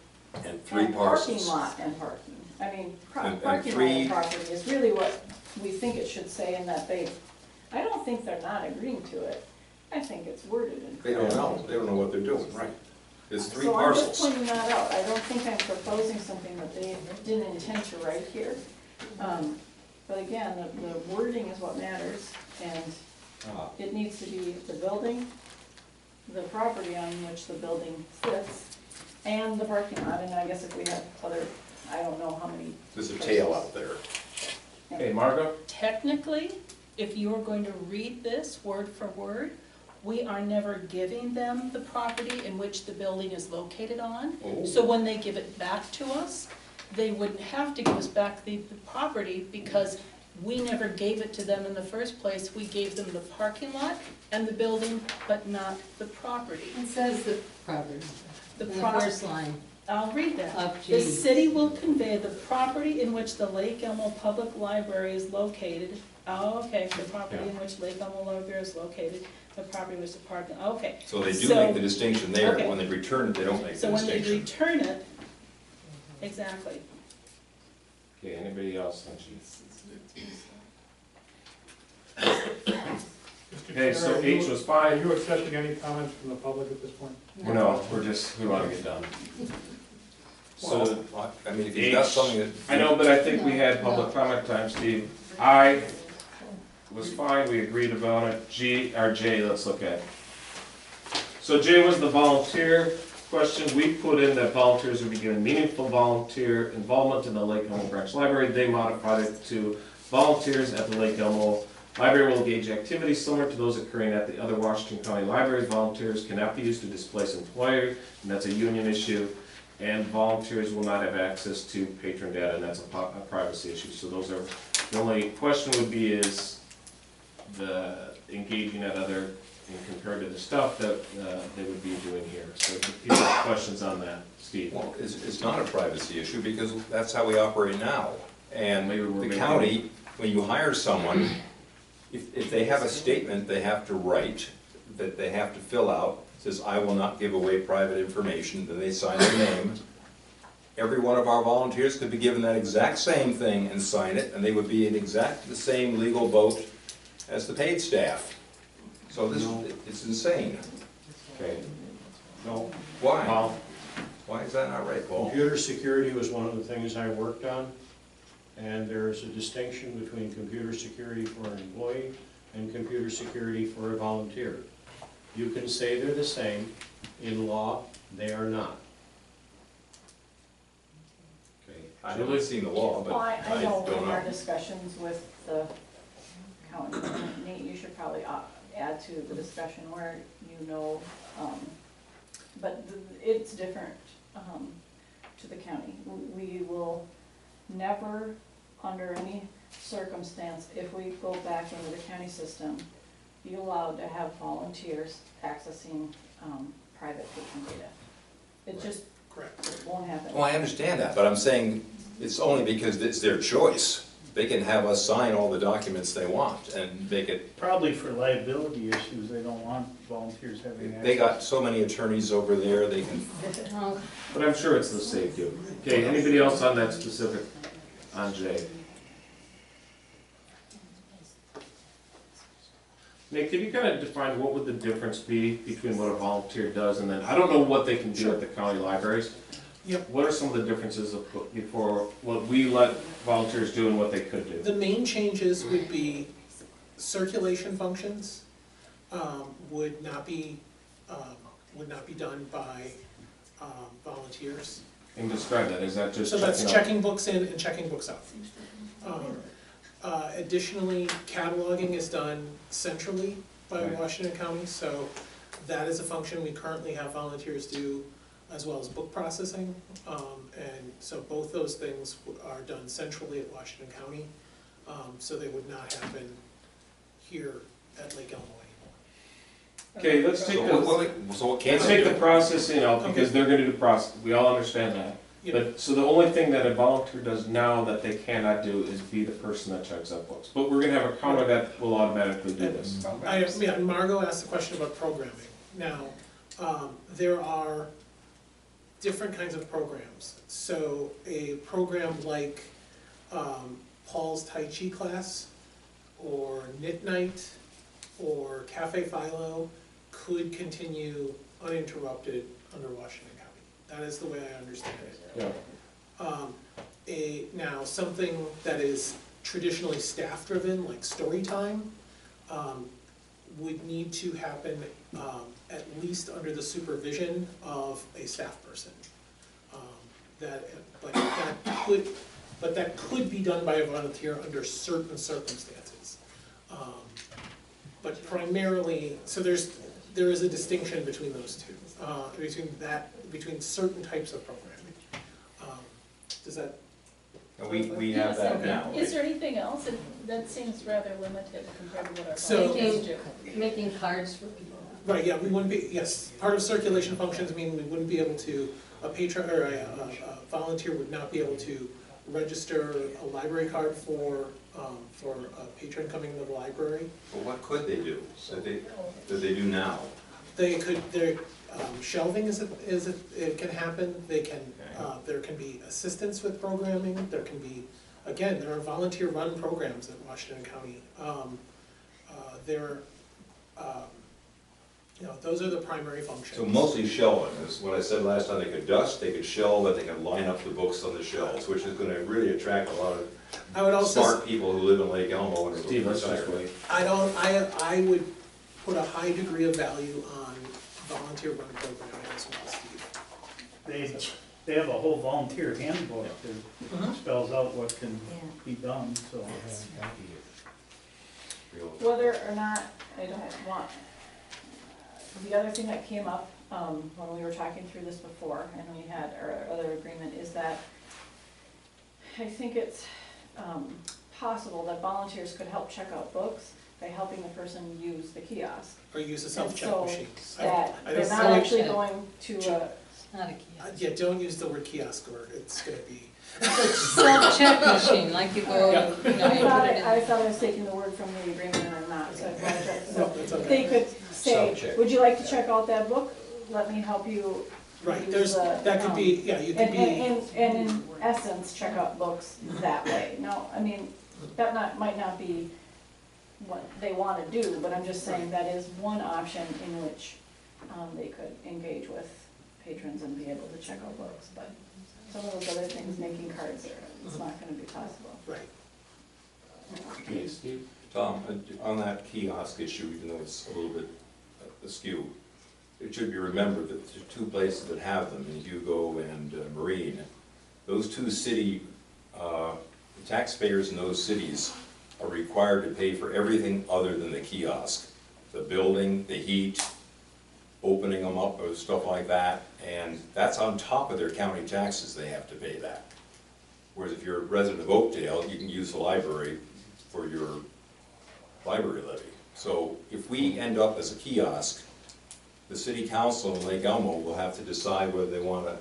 And 3 and parcels. parking lot and parking. I mean, And parking lot three- and property is really what we think it should say in that I don't think they're not agreeing to it. I think it's worded incorrectly. They don't know. They don't know what they're doing, right? There's 3 So I'm just parcels. pointing that out. I don't think I'm proposing something that they didn't intend to write here. But again, the wording is what matters, and Ah. it needs to be the building, the property on which the building sits, and the parking lot, and I guess if we have other, I don't know how many. There's a tail out there. Okay, Margot? Technically, if you were going to read this word for word, we are never giving them the property in which the building is located on. Oh. So when they give it back to us, they wouldn't have to give us back the property because we never gave it to them in the first place. We gave them the parking lot and the building, but not the property. It says the property, The in the pro- first line I'll read that. of The G. city will convey the property in which the Lake Elmo Public Library is located. Oh, okay, the property in which Lake Elmo Library is located, the property in which the parking, okay. So they do So- make the distinction there. okay. When they return it, they don't make So the when they distinction. return it, exactly. Okay, anybody else on G? Okay, so H was Are fine. you accepting any comments from the public at this point? No, we wanna get done. So, So, I mean, if you've got H. something that. I know, but I think we had public comment time, Steve. I was fine, we agreed about it. G, or J, let's look at. So J was the volunteer question. We put in that volunteers would be given meaningful volunteer involvement in the Lake Elmo Branch Library. They modified it to volunteers at the Lake Elmo Library will engage activities similar to those occurring at the other Washington County libraries. Volunteers cannot be used to displace employers, and that's a union issue. And volunteers will not have access to patron data, and that's a privacy issue. So those are, the only question would be is the engaging at other, and compared to the stuff that they would be doing here. So if people have questions on that, Steve? Well, it's not a privacy issue because that's how we operate now. And Maybe we're the making- county, when you hire someone, if they have a statement they have to write, that they have to fill out, says, I will not give away private information, then they sign their name. Every one of our volunteers could be given that exact same thing and sign it, and they would be in exactly the same legal boat as the paid staff. So this, it's insane. Okay. No, Why? Paul? Why is that not right, Paul? computer security was one of the things I worked on, and there's a distinction between computer security for an employee and computer security for a volunteer. You can say they're the same. In law, they are not. Okay, I haven't seen the law, but Well, I I know don't in our know. discussions with the county, Nate, you should probably add to the discussion where you know, but it's different to the county. We will never, under any circumstance, if we go back into the county system, be allowed to have volunteers accessing private patron data. It just, it won't happen. Well, I understand that, but I'm saying it's only because it's their choice. They can have us sign all the documents they want and make it, Probably for liability issues, they don't want volunteers having access. they got so many attorneys over there, they can, Oh, But I'm sure it's the safety. Okay, anybody else on that specific, on J? Nick, can you kind of define what would the difference be between what a volunteer does and then, I don't know what they can do at the county libraries. Yep. What are some of the differences before what we let volunteers do and what they could do? The main changes would be circulation functions would not be done by volunteers. And describe that, is that just So that's out? checking books in and checking books out. Additionally, cataloging is done centrally by Right. Washington County, so that is a function we currently have volunteers do, as well as book processing. And so both those things are done centrally at Washington County, so they would not happen here at Lake Elmo anymore. Okay, let's take the, so what can let's they take the do? processing out because they're gonna do process, we all understand that. But, so the only thing that a volunteer does now that they cannot do is be the person that checks out books. But we're gonna have a counter that will automatically do this. Yeah, Margot asked a question about programming. Now, there are different kinds of programs. So a program like Paul's Tai Chi class, or Knit Night, or Cafe Philo could continue uninterrupted under Washington County. That is the way I understand it. Yeah. Now, something that is traditionally staff-driven, like story time, would need to happen at least under the supervision of a staff person. But that could be done by a volunteer under certain circumstances. But primarily, so there is a distinction between those two, between certain types of programming. Does that? And we have that now. Is there anything else? That seems rather limited compared to what our So- volunteers do. Making cards for people. Right, yeah, we wouldn't be, yes, part of circulation functions mean we wouldn't be able to, a patron, or a volunteer would not be able to register a library card for a patron coming into the library. But what could they do that they do now? They could, shelving it can happen, they can, there can be assistance with programming, there can be, again, there are volunteer-run programs at Washington County. Those are the primary functions. So mostly shelving, is what I said last time, they could dust, they could shelve, and they could line up the books on the shelves, which is gonna really attract a lot I would of also, smart people who live in Lake Elmo and are Steve, let's just retired. wait. I would put a high degree of value on volunteer-run programming as well, Steve. They have a whole volunteer handbook that Mhm. spells out what can be done, so. Whether or not, I don't want, the other thing that came up, when we were talking through this before, and we had our other agreement, is that I think it's, possible that volunteers could help check out books by helping the person use the kiosk. Or use a And self-check so machine. that I they're don't- not actually going to It's not a kiosk. Yeah, don't use the word kiosk, or it's gonna be. Self-check machine, like you go, Yeah. you know, you put it in. I thought I was taking the word from the agreement and I'm not, so I apologize. No, that's okay. They could say, Self-check. would you like to check out that book? Let me help you. Right, use there's, the, that could be, yeah, you could And, be, and in essence, check out books that way. Now, I mean, that might not be what they wanna do, but I'm just saying that is one option in which, they could engage with patrons and be able to check out books, but some of those other things, making cards, it's not gonna be possible. right. Okay, Steve? Tom, on that kiosk issue, even though it's a little bit askew, it should be remembered that there's two places that have them, in Hugo and Marine. Those two taxpayers in those cities are required to pay for everything other than the kiosk. The building, the heat, opening them up, or stuff like that, and that's on top of their county taxes, they have to pay that. Whereas if you're a resident of Oakdale, you can use the library for your library levy. So if we end up as a kiosk, the city council in Lake Elmo will have to decide whether they want to.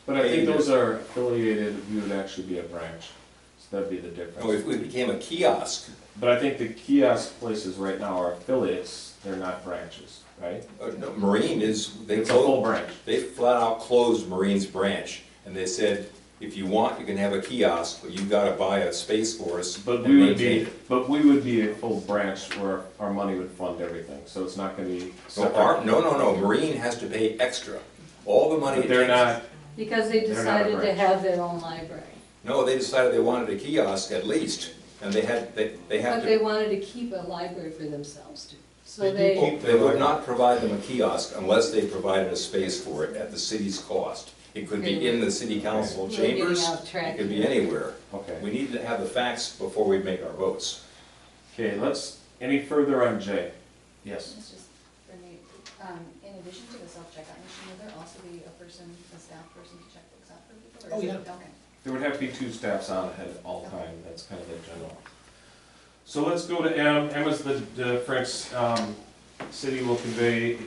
But I think those are affiliated, we would actually be a branch, so that'd be the difference. No, if we became a kiosk, But I think the kiosk places right now are affiliates, they're not branches, right? no, Marine is, It's a full branch. they flat out closed Marine's branch, and they said, if you want, you can have a kiosk, but you've got to buy a space for us But and we would maintain be, it. but we would be a full branch where our money would fund everything, so it's not gonna be So separate. no, Marine has to pay extra. All the money But it they're takes. not, Because they They're not a decided to branch. have their own library. No, they decided they wanted a kiosk at least, and they have But to. they wanted to keep a library for themselves too. So They do they, keep- They would not provide them a kiosk unless they provided a space for it at the city's cost. It could be in the city council We're getting chambers, off track it could be here. anywhere. okay. We need to have the facts before we make our votes. Okay, any further on J? Yes. It's just, Renee, in addition to the self-checkout machine, would there also be a staff person to check books out for people? Or Oh, is it- yeah. Okay. There would have to be two staffs on at all time, that's kind of the general. So let's go to M. M is the difference. City will convey,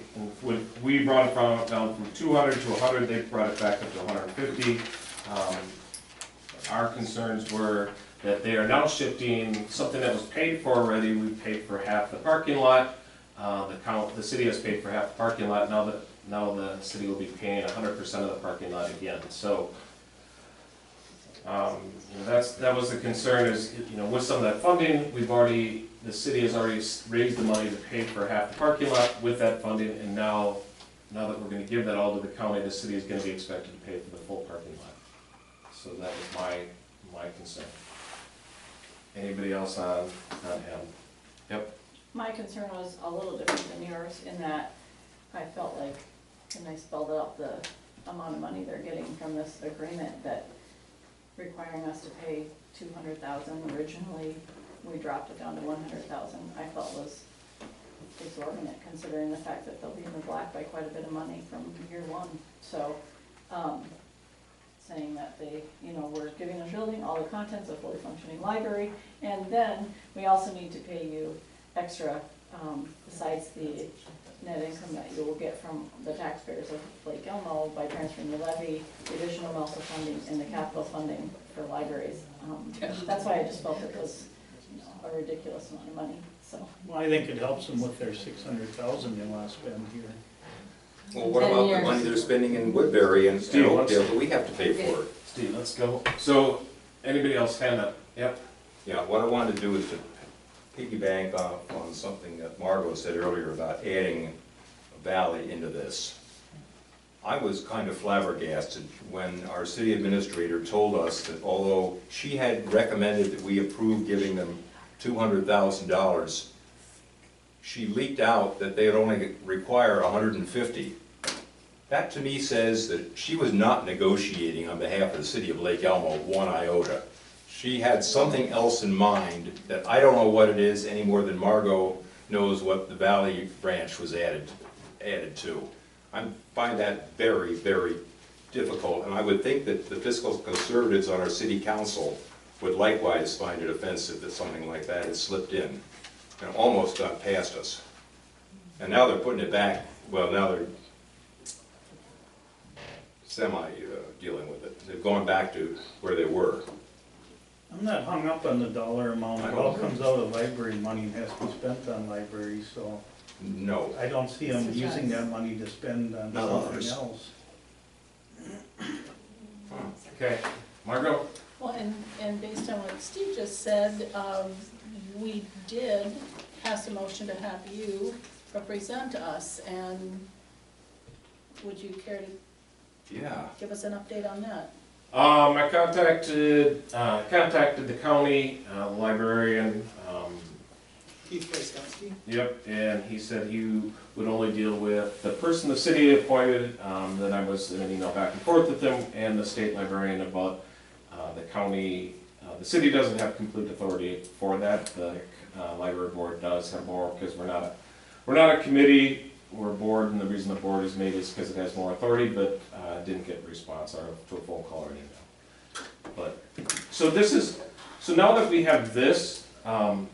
we brought it down from 200 to 100, they brought it back up to 150. our concerns were that they are now shifting something that was paid for already. We paid for half the parking lot. The city has paid for half the parking lot. Now the city will be paying 100% of the parking lot again. So, that was the concern is, with some of that funding, the city has already raised the money to pay for half the parking lot with that funding, and now that we're gonna give that all to the county, the city is gonna be expected to pay for the full parking lot. So that was my concern. Anybody else on him? Yep. My concern was a little different than yours in that I felt like, and I spelled out the amount of money they're getting from this agreement, that requiring us to pay $200,000 originally, we dropped it down to $100,000, I felt was exorbitant considering the fact that they'll be in the black by quite a bit of money from year one. So, saying that they, we're giving a building, all the contents, a fully functioning library, and then we also need to pay you extra, besides the net income that you will get from the taxpayers of Lake Elmo by transferring the levy, the additional MELSA funding, and the capital funding for libraries. That's why I just felt it was a ridiculous amount of money, so. Well, I think it helps them with their 600,000 they want to spend here. Well, what about the money they're spending in Woodbury and Oakdale that we have to pay for? Steve, let's go. So, anybody else hand up? Yep. Yeah, what I wanted to do is to piggyback off on something that Margot said earlier about adding a valley into this. I was kind of flabbergasted when our city administrator told us that although she had recommended that we approve giving them $200,000, she leaked out that they would only require $150,000. That to me says that she was not negotiating on behalf of the city of Lake Elmo one iota. She had something else in mind that I don't know what it is any more than Margot knows what the Valley branch was added to. I find that very, very difficult, and I would think that the fiscal conservatives on our city council would likewise find it offensive that something like that has slipped in and almost got past us. And now they're putting it back, well, now they're dealing with it. They've gone back to where they were. I'm not hung up on the dollar amount. It all comes out of library money and has to be spent on libraries, so. No. I don't see them using that money to spend on something else. Okay, Margot? Well, and based on what Steve just said, we did pass a motion to have you represent us, and would you care to give us an update on that? I contacted the county librarian. Keith Wojtkowski? Yep, and he said he would only deal with the person the city appointed, that I was in an email back and forth with them, and the state librarian about the county. The city doesn't have complete authority for that. The library board does have more, because we're not a committee. We're a board, and the reason the board is made is because it has more authority, but didn't get a response or to a phone call or anything. But so now that we have this, I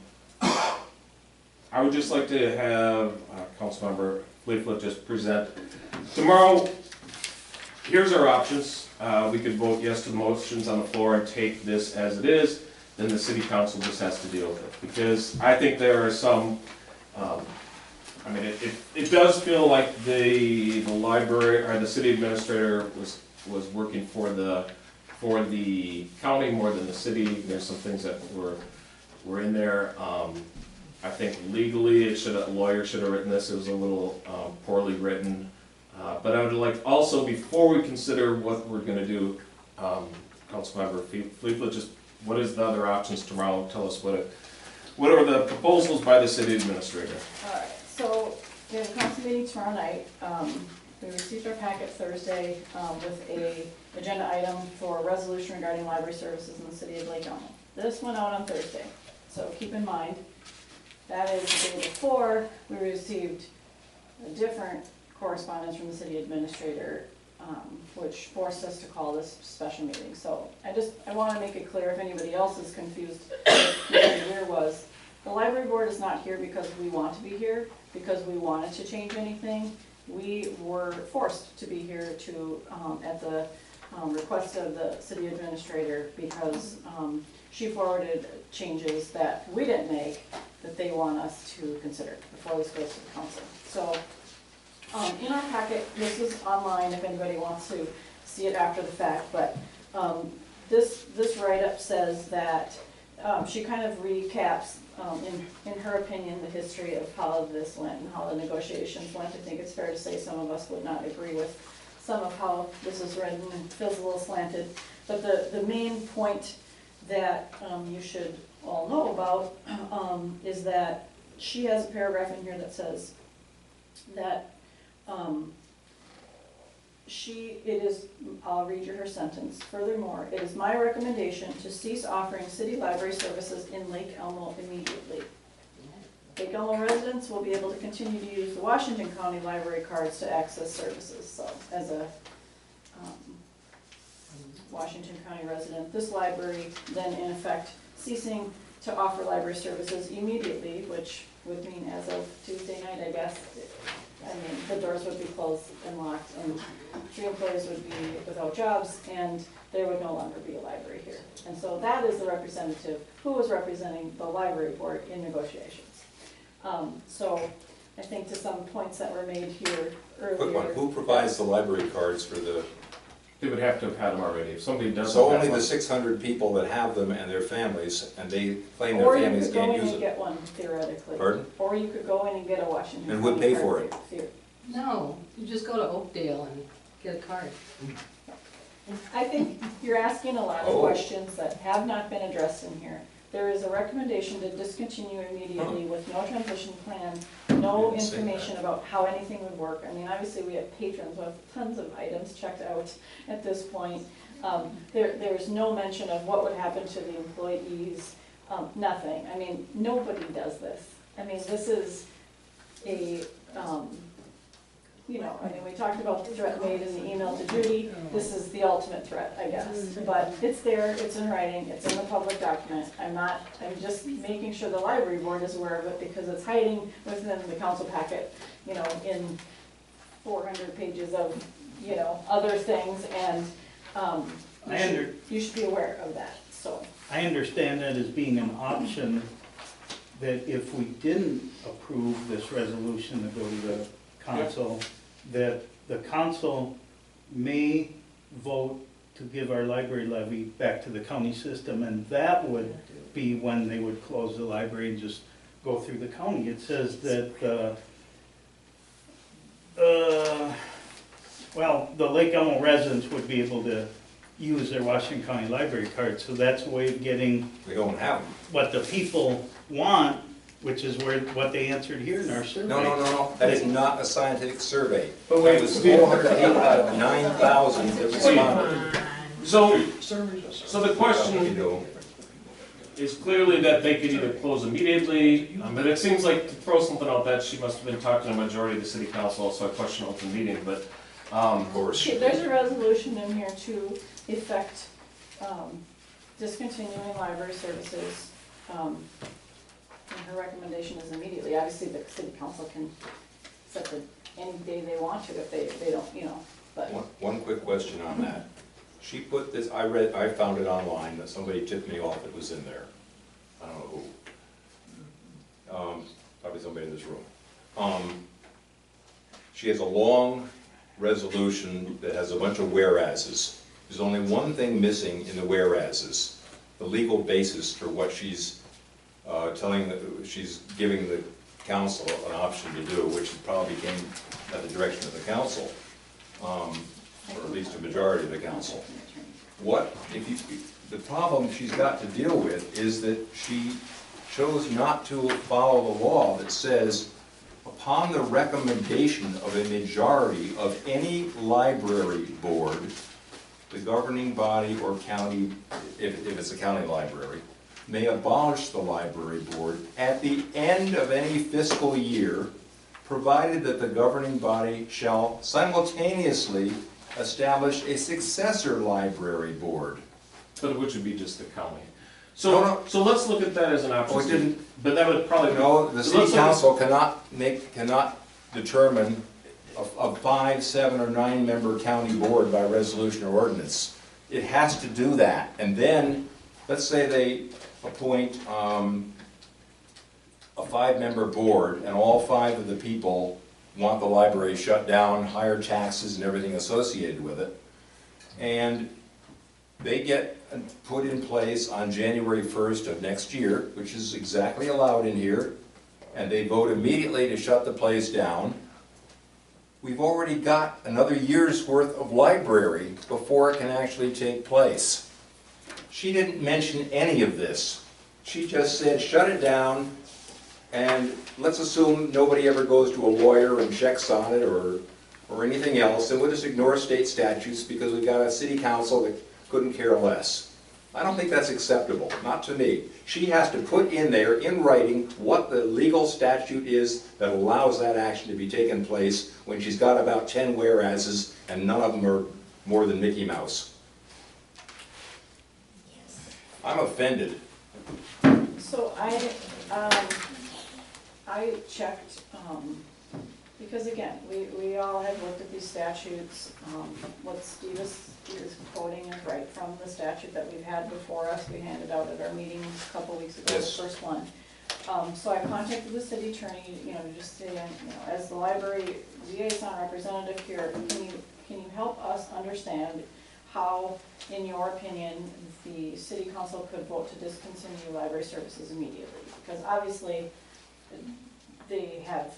would just like to have Councilmember Leaflet just present. Tomorrow, here's our options. We could vote yes to the motions on the floor and take this as it is, then the city council just has to deal with it. Because I think there are some, it does feel like the library, or the city administrator was working for the county more than the city. There's some things that were in there. I think legally, a lawyer should have written this. It was a little poorly written. But I would like also, before we consider what we're gonna do, Councilmember Leaflet, just what is the other options tomorrow? Tell us what are the proposals by the city administrator? All right, so we have a council meeting tomorrow night. We received our packet Thursday with a agenda item for a resolution regarding library services in the city of Lake Elmo. This went out on Thursday, so keep in mind, that is the day before we received a different correspondence from the city administrator, which forced us to call this special meeting. So I want to make it clear, if anybody else is confused, the library board is not here because we want to be here, because we wanted to change anything. We were forced to be here to, at the requested of the city administrator because she forwarded changes that we didn't make that they want us to consider before this goes to the council. So in our packet, this is online if anybody wants to see it after the fact, but this write-up says that she kind of recaps, in her opinion, the history of how this went and how the negotiations went. I think it's fair to say some of us would not agree with some of how this is written and feels a little slanted. But the main point that you should all know about is that she has a paragraph in here that says that I'll read you her sentence. Furthermore, it is my recommendation to cease offering city library services in Lake Elmo immediately. Lake Elmo residents will be able to continue to use the Washington County library cards to access services. So as a Washington County resident, this library then in effect ceasing to offer library services immediately, which would mean as of Tuesday night, I guess. I mean, the doors would be closed and locked, and 3 employees would be without jobs, and there would no longer be a library here. And so that is the representative who was representing the library board in negotiations. So I think to some points that were made here earlier. Quick one, who provides the library cards for the, They would have to have had them already. If somebody doesn't so have only the one- 600 people that have them and their families, and they claim their Or you families could go can't in use and it? get one theoretically. Pardon? Or you could go in and get a Washington. And who'd County pay card for it? theory. No, you just go to Oakdale and get a card. I think you're asking a lot of Oh. questions that have not been addressed in here. There is a recommendation to discontinue immediately with no transition plan, no Didn't say information that. about how anything would work. I mean, obviously, we have patrons with tons of items checked out at this point. There's no mention of what would happen to the employees, nothing. I mean, nobody does this. I mean, this is a, I mean, we talked about the threat made in the email to Judy. This is the ultimate threat, I guess. But it's there, it's in writing, it's in the public document. I'm just making sure the library board is aware of it because it's hiding within the council packet, in 400 pages of, other things, and you should be aware of that, so. I understand that as being an option, that if we didn't approve this resolution to go to the council, that the council may vote to give our library levy back to the county system, and that would be when they would close the library and just go through the county. It says that, the Lake Elmo residents would be able to use their Washington County library card, so that's a way of getting We don't have them. what the people want, which is what they answered here in our survey. No, that is not a scientific survey. But wait, It was 408 out of 9,000 that responded. So the question is clearly that they could either close immediately, but it seems like to throw something out that she must have been talking to a majority of the city council, so I question open meeting, but, Of course. There's a resolution in here to effect discontinuing library services. And her recommendation is immediately. Obviously, the city council can set any day they want to if they don't, but. One quick question on that. She put this, I found it online, that somebody tipped me off it was in there. I don't know who. Probably somebody in this room. She has a long resolution that has a bunch of whereases. There's only one thing missing in the whereases, the legal basis for what she's she's giving the council an option to do, which probably came at the direction of the council, or at least a majority of the council. The problem she's got to deal with is that she chose not to follow the law that says, upon the recommendation of a majority of any library board, the governing body or county, if it's a county library, may abolish the library board at the end of any fiscal year, provided that the governing body shall simultaneously establish a successor library board. But which would be just the county. So let's look at that as an option. Oh, it didn't. But that would probably. No, the so city let's look at- council cannot determine a 5, 7, or 9-member county board by resolution or ordinance. It has to do that. And then, let's say they appoint a 5-member board, and all 5 of the people want the library shut down, higher taxes and everything associated with it. And they get put in place on January 1st of next year, which is exactly allowed in here, and they vote immediately to shut the place down. We've already got another year's worth of library before it can actually take place. She didn't mention any of this. She just said, shut it down, and let's assume nobody ever goes to a lawyer and checks on it or anything else, and we'll just ignore state statutes because we've got a city council that couldn't care less. I don't think that's acceptable, not to me. She has to put in there, in writing, what the legal statute is that allows that action to be taken place when she's got about 10 whereases and none of them are more than Mickey Mouse. I'm offended. So I checked, because again, we all have looked at these statutes. What Steve is quoting is right from the statute that we've had before us. We handed out at our meeting a couple weeks ago, Yes. the first one. So I contacted the city attorney, just saying, as the library liaison representative here, can you help us understand how, in your opinion, the city council could vote to discontinue library services immediately? Because obviously, they have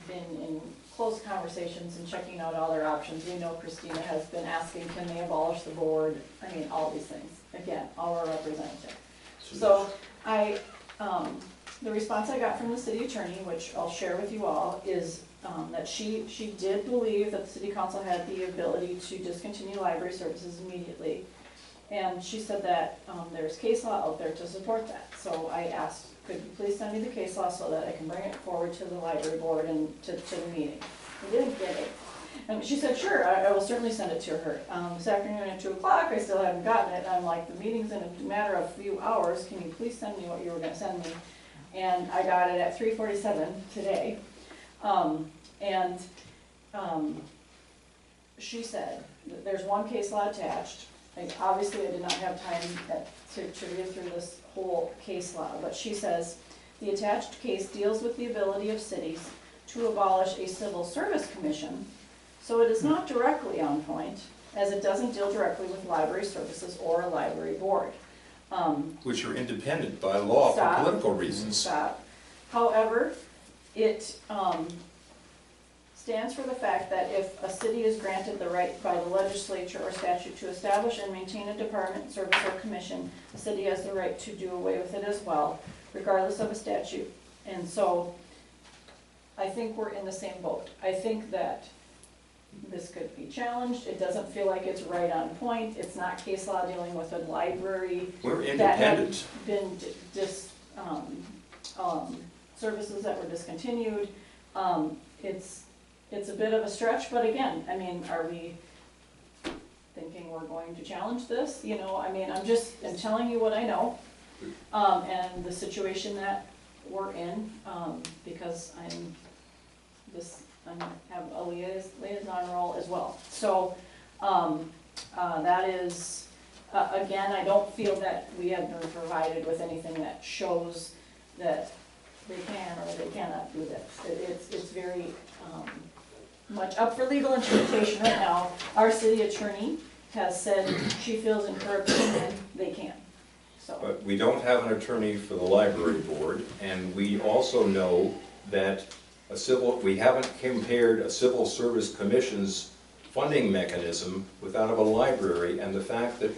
been in close conversations and checking out all their options. We know Christina has been asking, can they abolish the board? I mean, all these things. Again, our representative. So the response I got from the city attorney, which I'll share with you all, is that she did believe that the city council had the ability to discontinue library services immediately. And she said that there's case law out there to support that. So I asked, could you please send me the case law so that I can bring it forward to the library board and to the meeting? I didn't get it. And she said, sure, I will certainly send it to her. This afternoon at 2 o'clock, I still haven't gotten it. I'm like, the meeting's in a matter of a few hours. Can you please send me what you were gonna send me? And I got it at 3:47 today. She said, that there's one case law attached. Obviously, I did not have time to read through this whole case law, but she says, the attached case deals with the ability of cities to abolish a civil service commission, so it is not directly on point, as it doesn't deal directly with library services or a library board. Which are independent by law Stop. for political reasons. Stop. However, it stands for the fact that if a city is granted the right by the legislature or statute to establish and maintain a department, service, or commission, the city has the right to do away with it as well, regardless of a statute. And so, I think we're in the same boat. I think that this could be challenged. It doesn't feel like it's right on point. It's not case law dealing with a library We're that had independent. been services that were discontinued. It's a bit of a stretch, but again, I mean, are we thinking we're going to challenge this? I'm telling you what I know, and the situation that we're in, because I have a liaison role as well. So, that is, again, I don't feel that we have been provided with anything that shows that they can or they cannot do this. It's very much up for legal interpretation right now. Our city attorney has said she feels in her opinion they can. So. But we don't have an attorney for the library board, and we also know that we haven't compared a civil service commission's funding mechanism with that of a library, and the fact that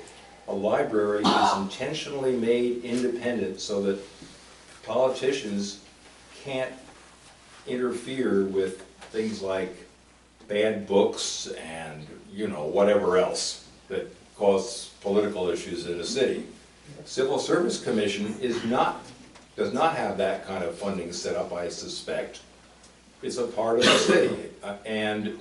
a library is intentionally made independent so that politicians can't interfere with things like bad books and, whatever else that cause political issues in a city. Civil Service Commission does not have that kind of funding set up, I suspect. It's a part of the city, and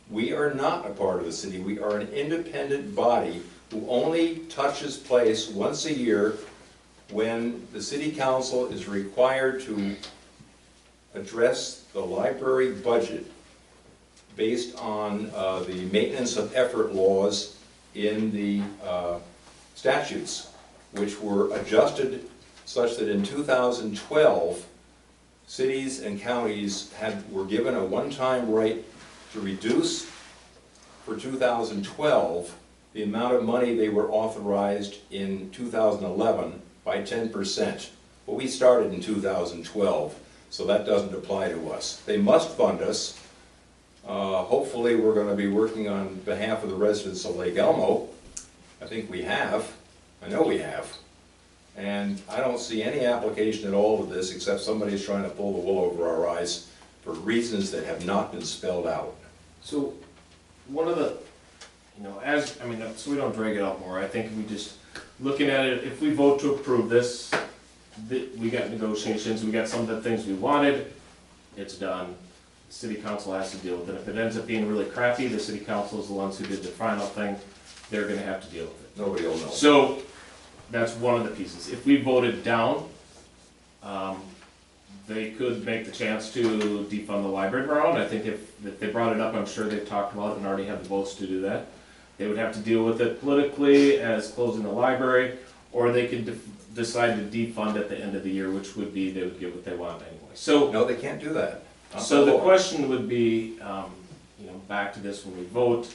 we are not a part of the city. We are an independent body who only touches place once a year when the city council is required to address the library budget based on the maintenance of effort laws in the statutes, which were adjusted such that in 2012, cities and counties were given a one-time right to reduce for 2012 the amount of money they were authorized in 2011 by 10%. But we started in 2012, so that doesn't apply to us. They must fund us. Hopefully we're going to be working on behalf of the residents of Lake Elmo. I think we have. I know we have. And I don't see any application at all to this except somebody's trying to pull the wool over our eyes for reasons that have not been spelled out. So, one of the, so we don't drag it out more, I think we just, looking at it, if we vote to approve this, we got negotiations, we got some of the things we wanted, it's done. The city council has to deal with it. If it ends up being really crappy, the city council is the ones who did the final thing, they're gonna have to deal with it. Nobody will know. So, that's one of the pieces. If we voted down, they could make the chance to defund the library around. I think if they brought it up, I'm sure they've talked about it and already have the votes to do that. They would have to deal with it politically as closing the library, or they could decide to defund at the end of the year, which would be, they would get what they want anyway. So, No, they can't do that. so the question would be, back to this when we vote,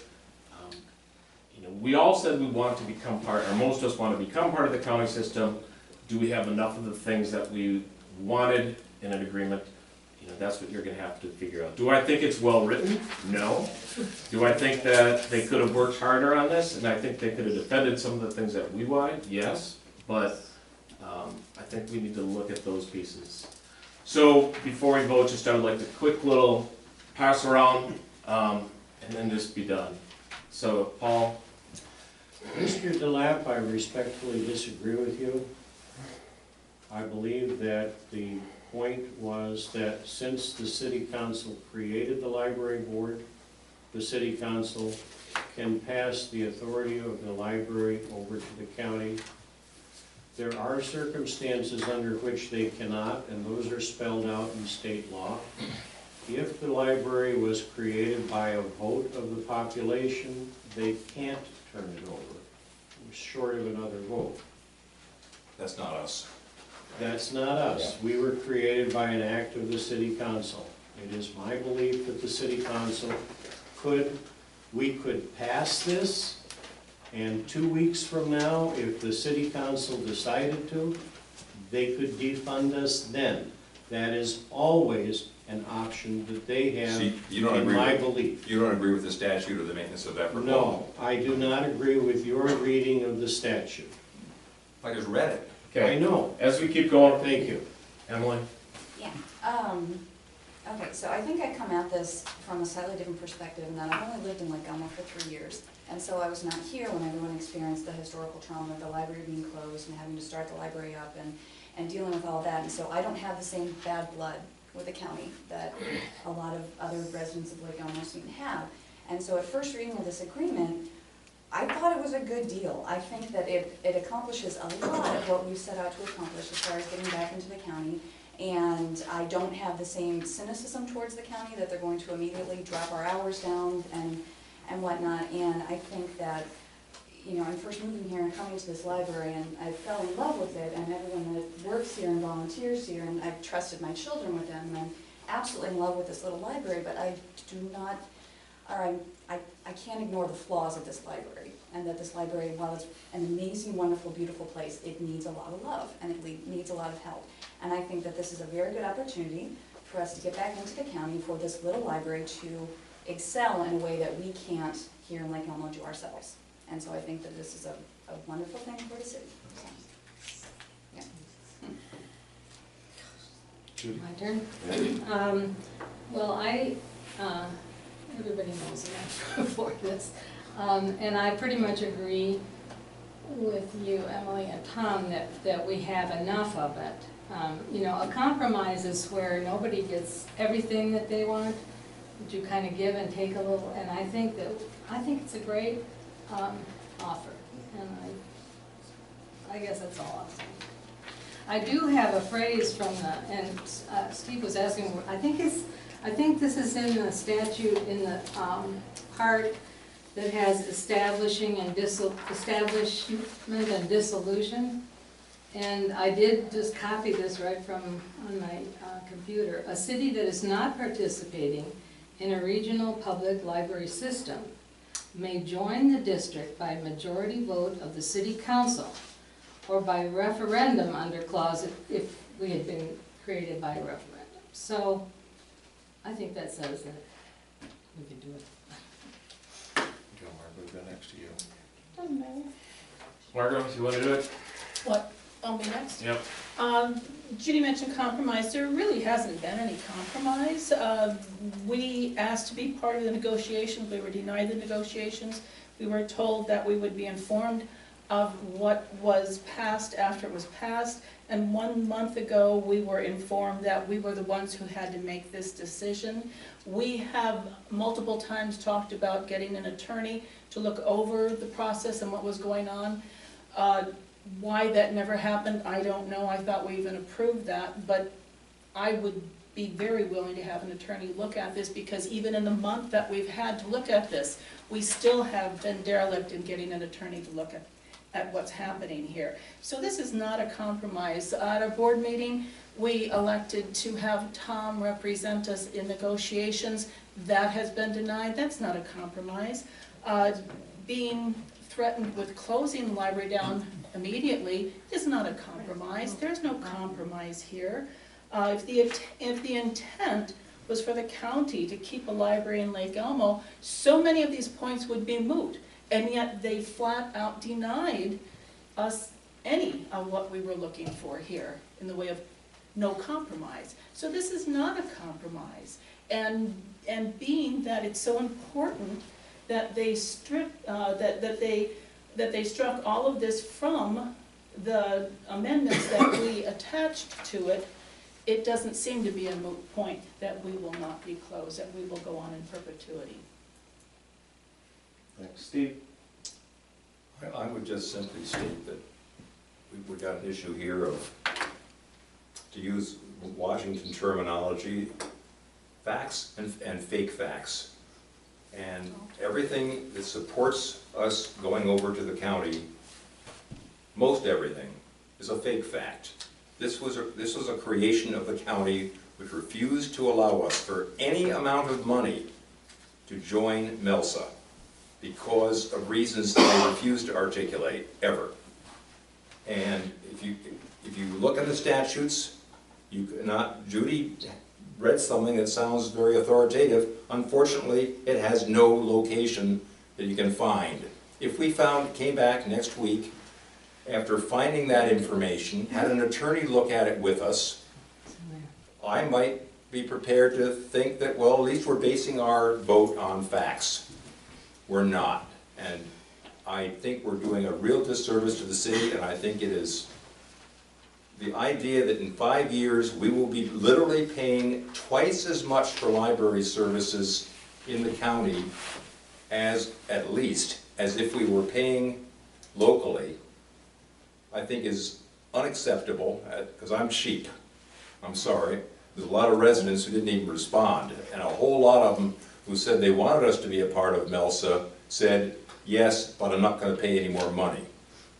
we all said we want to become part, or most of us want to become part of the county system. Do we have enough of the things that we wanted in an agreement? That's what you're gonna have to figure out. Do I think it's well written? No. Do I think that they could have worked harder on this, and I think they could have defended some of the things that we wanted? Yes, but I think we need to look at those pieces. So before we vote, just I would like to quick little pass around, and then just be done. So Paul? Mr. DeLapp, I respectfully disagree with you. I believe that the point was that since the city council created the library board, the city council can pass the authority of the library over to the county. There are circumstances under which they cannot, and those are spelled out in state law. If the library was created by a vote of the population, they can't turn it over, short of another vote. That's not us. That's not us. We were created by an act of the city council. It is my belief that the city council we could pass this, and 2 weeks from now, if the city council decided to, they could defund us then. That is always an option that they have, See, you don't in agree my with, belief. You don't agree with the statute or the maintenance of effort? No, I do not agree with your reading of the statute. I just read it. I know. As we keep going, Thank you. Emily? Yeah, okay, so I think I come at this from a slightly different perspective in that I've only lived in Lake Elmo for 3 years. And so I was not here when everyone experienced the historical trauma of the library being closed and having to start the library up and dealing with all that. And so I don't have the same bad blood with the county that a lot of other residents of Lake Elmo seem to have. And so at first reading of this agreement, I thought it was a good deal. I think that it accomplishes a lot of what we've set out to accomplish as far as getting back into the county. And I don't have the same cynicism towards the county that they're going to immediately drop our hours down and whatnot. And I think that, I'm first moving here and coming to this library, and I fell in love with it, and everyone that works here and volunteers here, and I've trusted my children with them, and I'm absolutely in love with this little library, but I do not, or I can't ignore the flaws of this library, and that this library, while it's an amazing, wonderful, beautiful place, it needs a lot of love, and it needs a lot of help. And I think that this is a very good opportunity for us to get back into the county, for this little library to excel in a way that we can't here in Lake Elmo do ourselves. And so I think that this is a wonderful thing for the city. So, yeah. My turn? Well, everybody knows that before this, and I pretty much agree with you, Emily and Tom, that we have enough of it. A compromise is where nobody gets everything that they want, but you kind of give and take a little, and I think it's a great offer, and I guess that's all I'll say. I do have a phrase from and Steve was asking, I think I think this is in the statute, in the part that has establishment and dissolution. And I did just copy this right from on my computer. A city that is not participating in a regional public library system may join the district by majority vote of the city council or by referendum under clause if we had been created by referendum. So I think that says that we can do it. Joe Margaret, go next to you. Doesn't matter. Margot, you wanna do it? What, I'll be next? Yep. Judy mentioned compromise. There really hasn't been any compromise. We asked to be part of the negotiations. We were denied the negotiations. We were told that we would be informed of what was passed after it was passed. And 1 month ago, we were informed that we were the ones who had to make this decision. We have multiple times talked about getting an attorney to look over the process and what was going on. Why that never happened, I don't know. I thought we even approved that, but I would be very willing to have an attorney look at this, because even in the month that we've had to look at this, we still have been derelict in getting an attorney to look at what's happening here. So this is not a compromise. At our board meeting, we elected to have Tom represent us in negotiations. That has been denied. That's not a compromise. Being threatened with closing the library down immediately is not a compromise. There's no compromise here. If the intent was for the county to keep a library in Lake Elmo, so many of these points would be moot, and yet they flat out denied us any of what we were looking for here in the way of no compromise. So this is not a compromise. And being that it's so important that they they struck all of this from the amendments that we attached to it, it doesn't seem to be a moot point that we will not be closed, that we will go on in perpetuity. Thanks. Steve? I would just simply state that we've got an issue here of, to use Washington terminology, facts and fake facts. And everything that supports us going over to the county, most everything, is a fake fact. This was a creation of the county which refused to allow us for any amount of money to join MELSA because of reasons that they refused to articulate, ever. And if you look at the statutes, you cannot, Judy read something that sounds very authoritative. Unfortunately, it has no location that you can find. If we came back next week after finding that information, had an attorney look at it with us, I might be prepared to think that, well, at least we're basing our vote on facts. We're not. And I think we're doing a real disservice to the city, and I think it is the idea that in 5 years we will be literally paying twice as much for library services in the county as, at least, as if we were paying locally, I think is unacceptable, because I'm cheap. I'm sorry. There's a lot of residents who didn't even respond, and a whole lot of them who said they wanted us to be a part of MELSA said, yes, but I'm not going to pay any more money.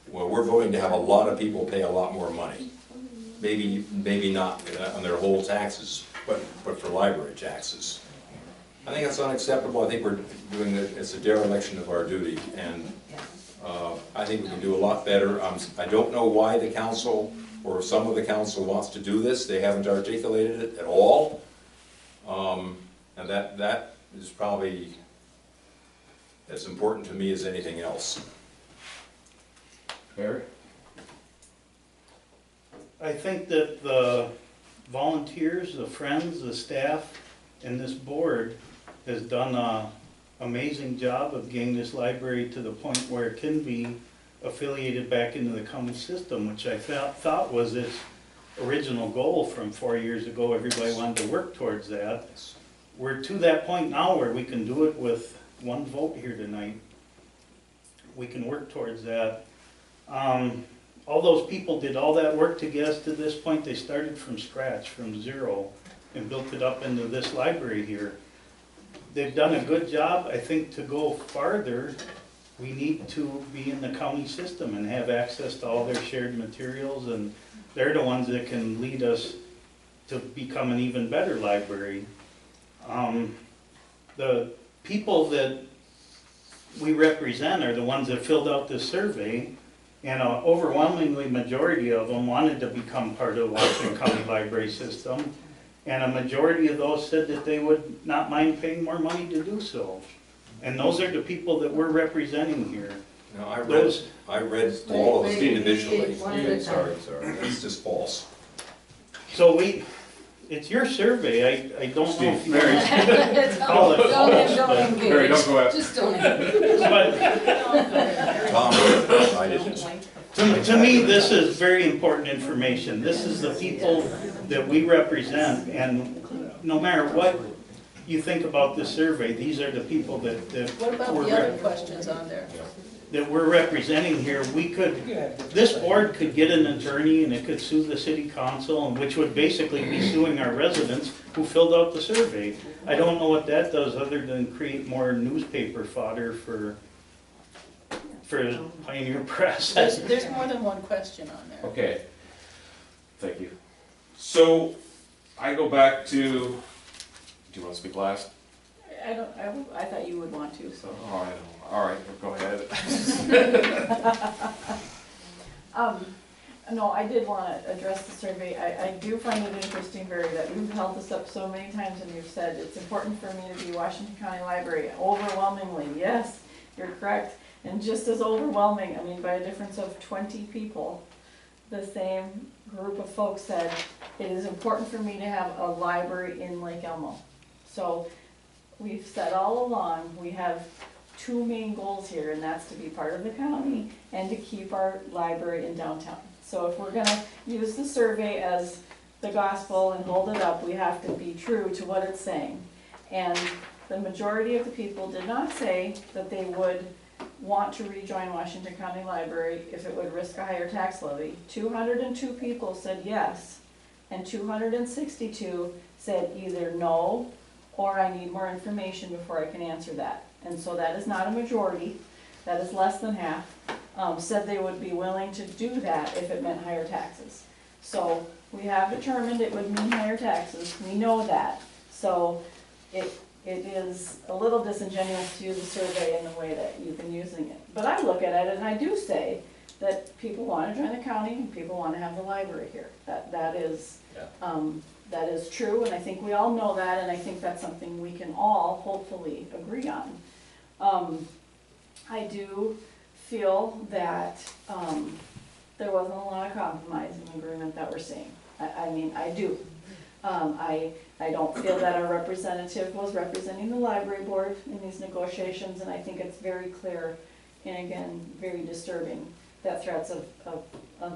Well, we're voting to have a lot of people pay a lot more money. Maybe not on their whole taxes, but for library taxes. I think that's unacceptable. I think we're doing it, it's a dereliction of our duty, and I think we can do a lot better. I don't know why the council or some of the council wants to do this. They haven't articulated it at all, and that is probably as important to me as anything else. Barry? I think that the volunteers, the friends, the staff, and this board has done an amazing job of getting this library to the point where it can be affiliated back into the common system, which I thought was its original goal from 4 years ago. Everybody wanted to work towards that. We're to that point now where we can do it with one vote here tonight. We can work towards that. All those people did all that work to get us to this point. They started from scratch, from zero. and built it up into this library here. They've done a good job. I think to go farther, we need to be in the county system and have access to all their shared materials, and they're the ones that can lead us to become an even better library. The people that we represent are the ones that filled out this survey, and an overwhelmingly majority of them wanted to become part of the Washington County Library System, and a majority of those said that they would not mind paying more money to do so. And those are the people that we're representing here. No, I read Those- all of them Wait, individually. one at a time. Sorry, it's just false. So it's your survey, I don't know if Steve, you Mary. call it Don't false, engage. Mary, don't go after. Just don't engage. but Tom, I didn't. to me, this is very important information. This is the people that we represent, and no matter what you think about this survey, these are the people that What about we're the other questions on there? that we're representing here. This board could get an attorney and it could sue the city council, and which would basically be suing our residents who filled out the survey. I don't know what that does other than create more newspaper fodder for Pioneer Press. There's more than one question on there. Okay, thank you. So, I go back to, do you want to speak last? I thought you would want to, so. Oh, I don't, all right, well, go ahead. No, I did want to address the survey. I do find it interesting, Barry, that we've held this up so many times and you've said it's important for me to be Washington County Library. Overwhelmingly, yes, you're correct. And just as overwhelming, I mean, by a difference of 20 people, the same group of folks said, it is important for me to have a library in Lake Elmo. So we've said all along, we have two main goals here, and that's to be part of the county and to keep our library in downtown. So if we're gonna use the survey as the gospel and hold it up, we have to be true to what it's saying. And the majority of the people did not say that they would want to rejoin Washington County Library if it would risk a higher tax levy. 202 people said yes, and 262 said either no, or I need more information before I can answer that. And so that is not a majority, that is less than half, said they would be willing to do that if it meant higher taxes. So we have determined it would mean higher taxes, we know that. So it is a little disingenuous to use a survey in the way that you've been using it. But I look at it and I do say that people want to join the county and people want to have the library here. That is true, and I think we all know that, and I think that's something we can all hopefully agree on. I do feel that there wasn't a lot of compromise in the agreement that we're seeing. I mean, I do. I don't feel that our representative was representing the library board in these negotiations, and I think it's very clear, and again, very disturbing, that threats of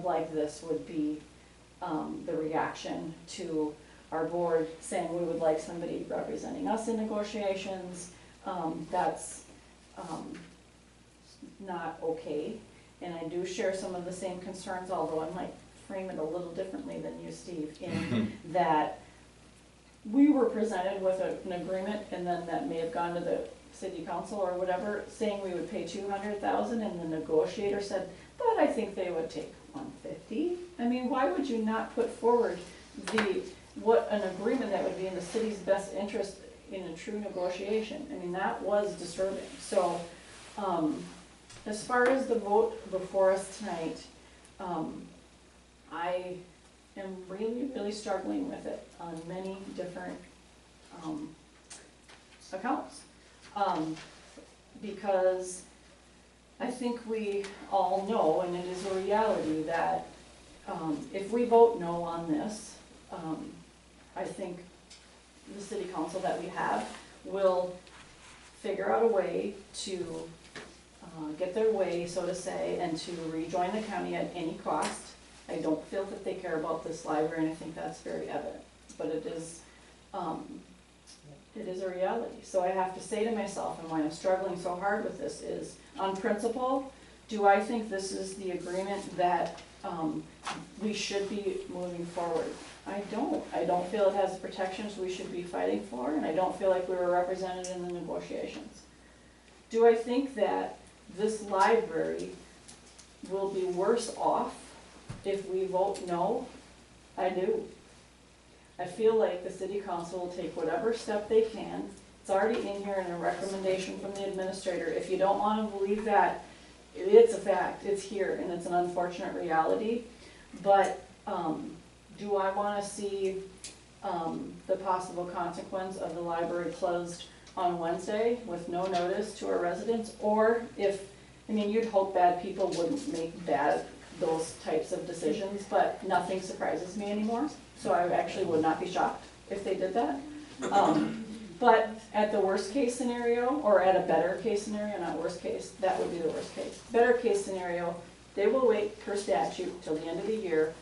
like this would be the reaction to our board saying we would like somebody representing us in negotiations. That's not okay, and I do share some of the same concerns, although I might frame it a little differently than you, Steve, in that we were presented with an agreement, and then that may have gone to the city council or whatever, saying we would pay $200,000, and the negotiator said, but I think they would take $150,000. I mean, why would you not put forward an agreement that would be in the city's best interest in a true negotiation? I mean, that was disturbing. So, as far as the vote before us tonight, I am really, really struggling with it on many different accounts. Because I think we all know, and it is a reality, that if we vote no on this, I think the city council that we have will figure out a way to get their way, so to say, and to rejoin the county at any cost. I don't feel that they care about this library, and I think that's very evident, but it is a reality. So I have to say to myself, and why I'm struggling so hard with this is, on principle, do I think this is the agreement that we should be moving forward? I don't feel it has the protections we should be fighting for, and I don't feel like we were represented in the negotiations. Do I think that this library will be worse off if we vote no? I do. I feel like the city council will take whatever step they can. It's already in here in a recommendation from the administrator. If you don't want to believe that, it's a fact, it's here, and it's an unfortunate reality. But do I want to see the possible consequence of the library closed on Wednesday with no notice to our residents? Or if, I mean, you'd hope bad people wouldn't make those types of decisions, but nothing surprises me anymore. So I actually would not be shocked if they did that. But at the worst case scenario, or at a better case scenario, not worst case, that would be the worst case. Better case scenario, they will wait per statute till the end of the year.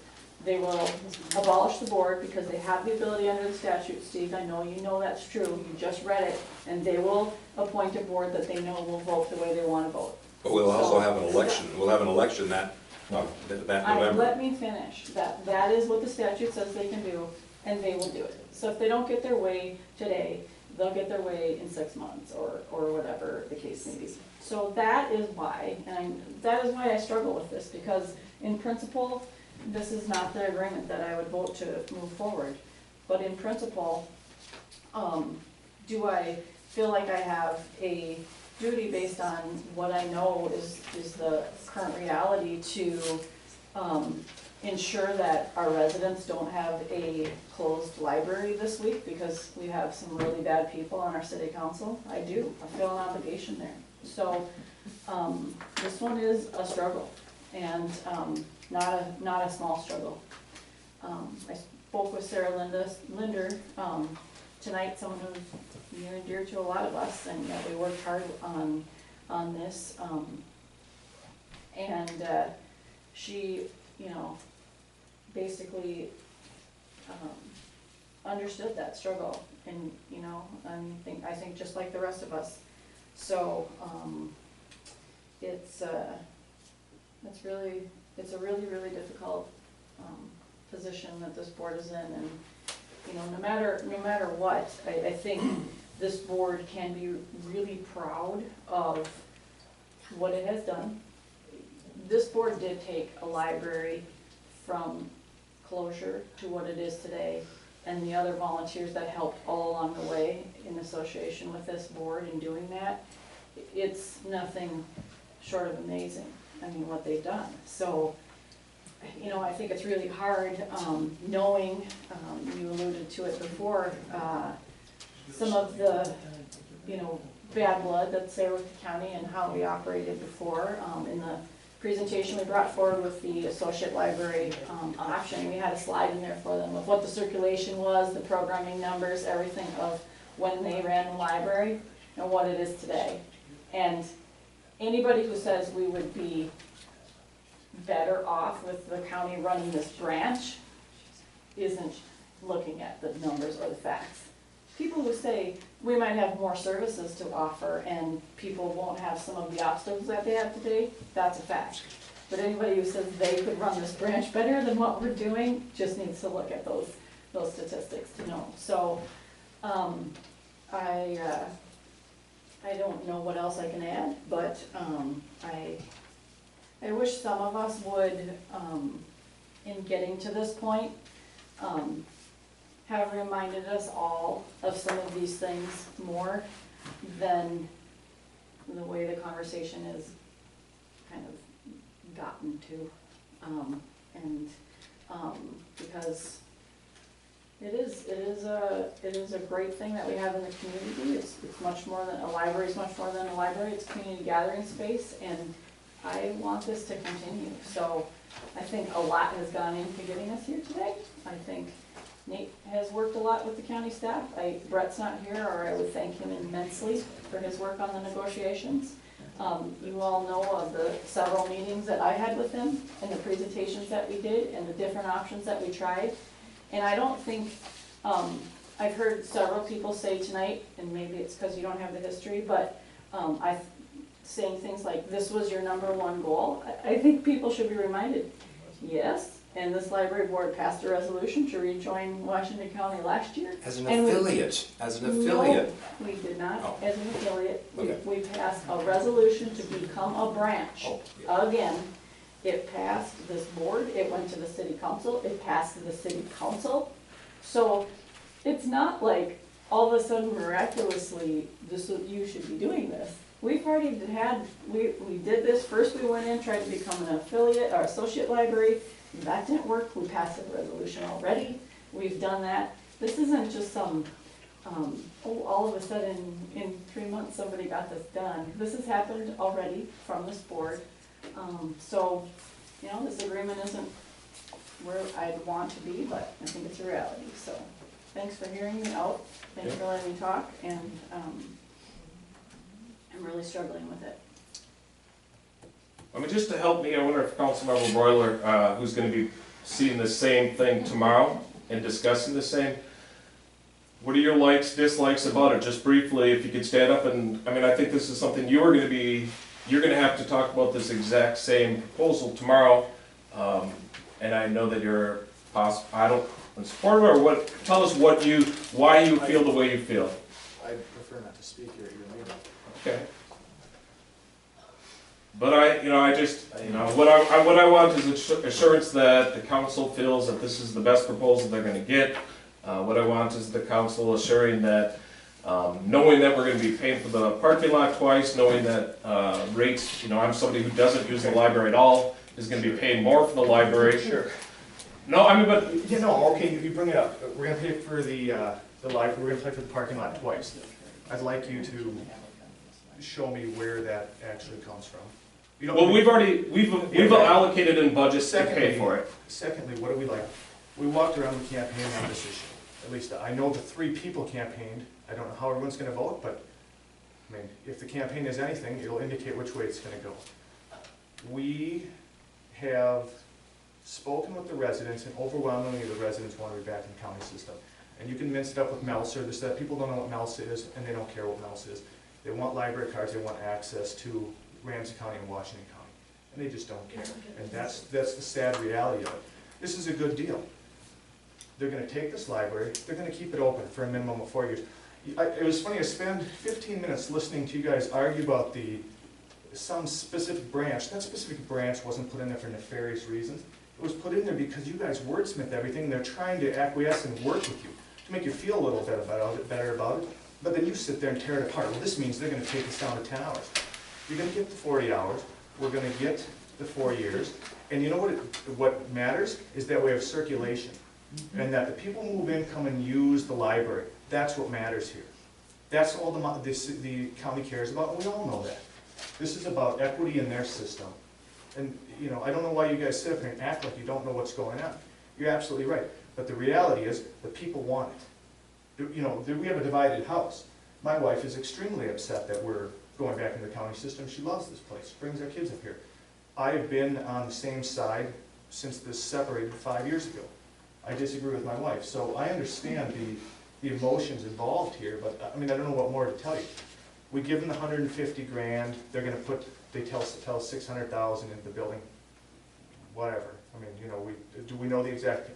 They will abolish the board because they have the ability under the statute, Steve, I know you know that's true, you just read it, and they will appoint a board that they know will vote the way they want to vote. But we'll also have an election, that November. Let me finish. That is what the statute says they can do, and they will do it. So if they don't get their way today, they'll get their way in 6 months, or whatever the case may be. So that is why, that is why I struggle with this, because in principle, this is not the agreement that I would vote to move forward. But in principle, do I feel like I have a duty based on what I know is the current reality to ensure that our residents don't have a closed library this week because we have some really bad people on our city council? I do. I feel an obligation there. So this one is a struggle, and not a small struggle. I spoke with Sarah Linder tonight, someone who's near and dear to a lot of us, and we worked hard on this. She, basically understood that struggle, and I think just like the rest of us. So it's a really, really difficult position that this board is in, and no matter what, I think this board can be really proud of what it has done. This board did take a library from closure to what it is today, and the other volunteers that helped all along the way in association with this board in doing that, it's nothing short of amazing, what they've done. So, I think it's really hard knowing, you alluded to it before, some of the, bad blood that's there with the county and how we operated before. In the presentation we brought forward with the associate library option, we had a slide in there for them of what the circulation was, the programming numbers, everything of when they ran the library and what it is today. And anybody who says we would be better off with the county running this branch isn't looking at the numbers or the facts. People who say we might have more services to offer and people won't have some of the obstacles that they have today, that's a fact. But anybody who says they could run this branch better than what we're doing just needs to look at those statistics to know. So I don't know what else I can add, but I wish some of us would, in getting to this point, have reminded us all of some of these things more than the way the conversation is kind of gotten to. Because it is a great thing that we have in the community. It's much more than a library. It's much more than a library. It's a community gathering space, and I want this to continue. So I think a lot has gone into getting us here today. I think Nate has worked a lot with the county staff. Brett's not here, or I would thank him immensely for his work on the negotiations. You all know of the several meetings that I had with him and the presentations that we did and the different options that we tried. And I don't think, I've heard several people say tonight, and maybe it's because you don't have the history, but saying things like, this was your #1 goal. I think people should be reminded, yes, And this library board passed a resolution to rejoin Washington County last year. As an And we- affiliate, as an affiliate. No, we did not, Oh. as an affiliate. Okay. We passed a resolution to become a branch. Oh, yeah. Again, it passed this board, it went to the city council, it passed the city council. So it's not like all of a sudden miraculously, you should be doing this. We've already we did this, first we went in, tried to become an affiliate or associate library. That didn't work, we passed a resolution already, we've done that. This isn't just some, all of a sudden, in 3 months, somebody got this done. This has happened already from this board. So, you know, this agreement isn't where I'd want to be, but I think it's a reality, so. Thanks for hearing me out, thanks for letting me talk, and, I'm really struggling with it. I mean, just to help me, I wonder if Councilmember Broiler, who's gonna be seeing the same thing tomorrow and discussing the same, what are your likes, dislikes about it? Just briefly, if you could stand up and, I mean, I think this is something you're gonna have to talk about this exact same proposal tomorrow. And I know that you're in support of it, or what, tell us why you feel the way you feel. I prefer not to speak here at your meeting. Okay. But what I want is assurance that the council feels that this is the best proposal they're gonna get. What I want is the council assuring that, knowing that we're gonna be paying for the parking lot twice, knowing that, rates, I'm somebody who doesn't use the library at all, is gonna be paying more for the library. Sure. No, I mean, but, Yeah, no, okay, you bring it up. We're gonna pay for the library, we're gonna pay for the parking lot twice. I'd like you to show me where that actually comes from. You don't- well, we've allocated in budgets to pay for it. Secondly, what do we like? We walked around the campaign on this issue. At least I know the 3 people campaigned. I don't know how everyone's gonna vote, but, I mean, if the campaign is anything, it'll indicate which way it's gonna go. We have spoken with the residents, and overwhelmingly the residents want to be back in the county system. And you can mince it up with MELSA, this, that, people don't know what MELSA is, and they don't care what MELSA is. They want library cards, they want access to Ramsey County and Washington County, and they just don't care. And that's the sad reality of it. This is a good deal. They're gonna take this library, they're gonna keep it open for a minimum of 4 years. It was funny, I spent 15 minutes listening to you guys argue about some specific branch. That specific branch wasn't put in there for nefarious reasons. It was put in there because you guys wordsmith everything, and they're trying to acquiesce and work with you to make you feel a little bit better about it. But then you sit there and tear it apart. Well, this means they're gonna take us down to 10 hours. You're gonna get the 40 hours, we're gonna get the 4 years, and you know what matters is that we have circulation. And that the people move in, come and use the library. That's what matters here. That's all the county cares about, and we all know that. This is about equity in their system. And, I don't know why you guys sit up here and act like you don't know what's going on. You're absolutely right. But the reality is, the people want it. We have a divided house. My wife is extremely upset that we're going back into the county system. She loves this place, brings our kids up here. I have been on the same side since this separated 5 years ago. I disagree with my wife, so I understand the emotions involved here, but I mean, I don't know what more to tell you. We give them the 150 grand, they're gonna they tell us 600,000 into the building, whatever. I mean, do we know the exact?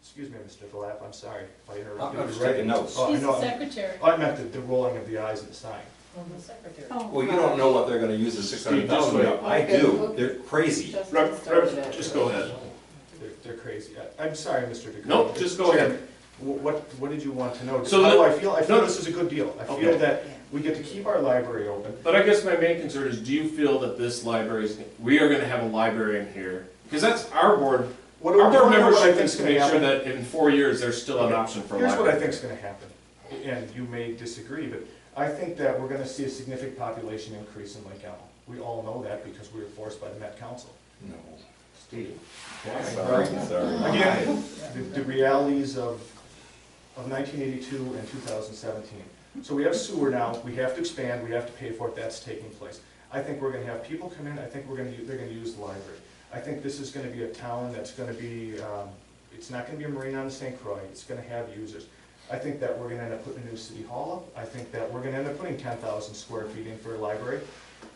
Excuse me, Mr. Delap, I'm sorry if I interrupted. I'm just taking notes. Oh, I He's know, the secretary. I meant the rolling of the eyes and the sign. The secretary. Oh, Well, you don't know what they're gonna use the 600,000 for. I do, they're crazy. Just Just go ahead. They're crazy. I'm sorry, Mr. DeCote. Nope, just go ahead. What did you want to know? So How do the- I feel? I feel no. this is a good deal. I Okay. feel that we get to keep our library open. But I guess my main concern is, do you feel that this library we are gonna have a librarian here? Because that's our board, What our board what members I should think's just gonna make sure happen- that in 4 years, there's still an option for a library. Here's what I think's gonna happen, and you may disagree, but I think that we're gonna see a significant population increase in Lake Elmo. We all know that because we were forced by the Met Council. No. Steve. Sorry. Sorry. Again, the realities of 1982 and 2017. So we have sewer now, we have to expand, we have to pay for it, that's taking place. I think we're gonna have people come in, I think they're gonna use the library. I think this is gonna be a town that's gonna be, it's not gonna be a marina on the St. Croix, it's gonna have users. I think that we're gonna end up putting a new city hall up, I think that we're gonna end up putting 10,000 square feet in for a library.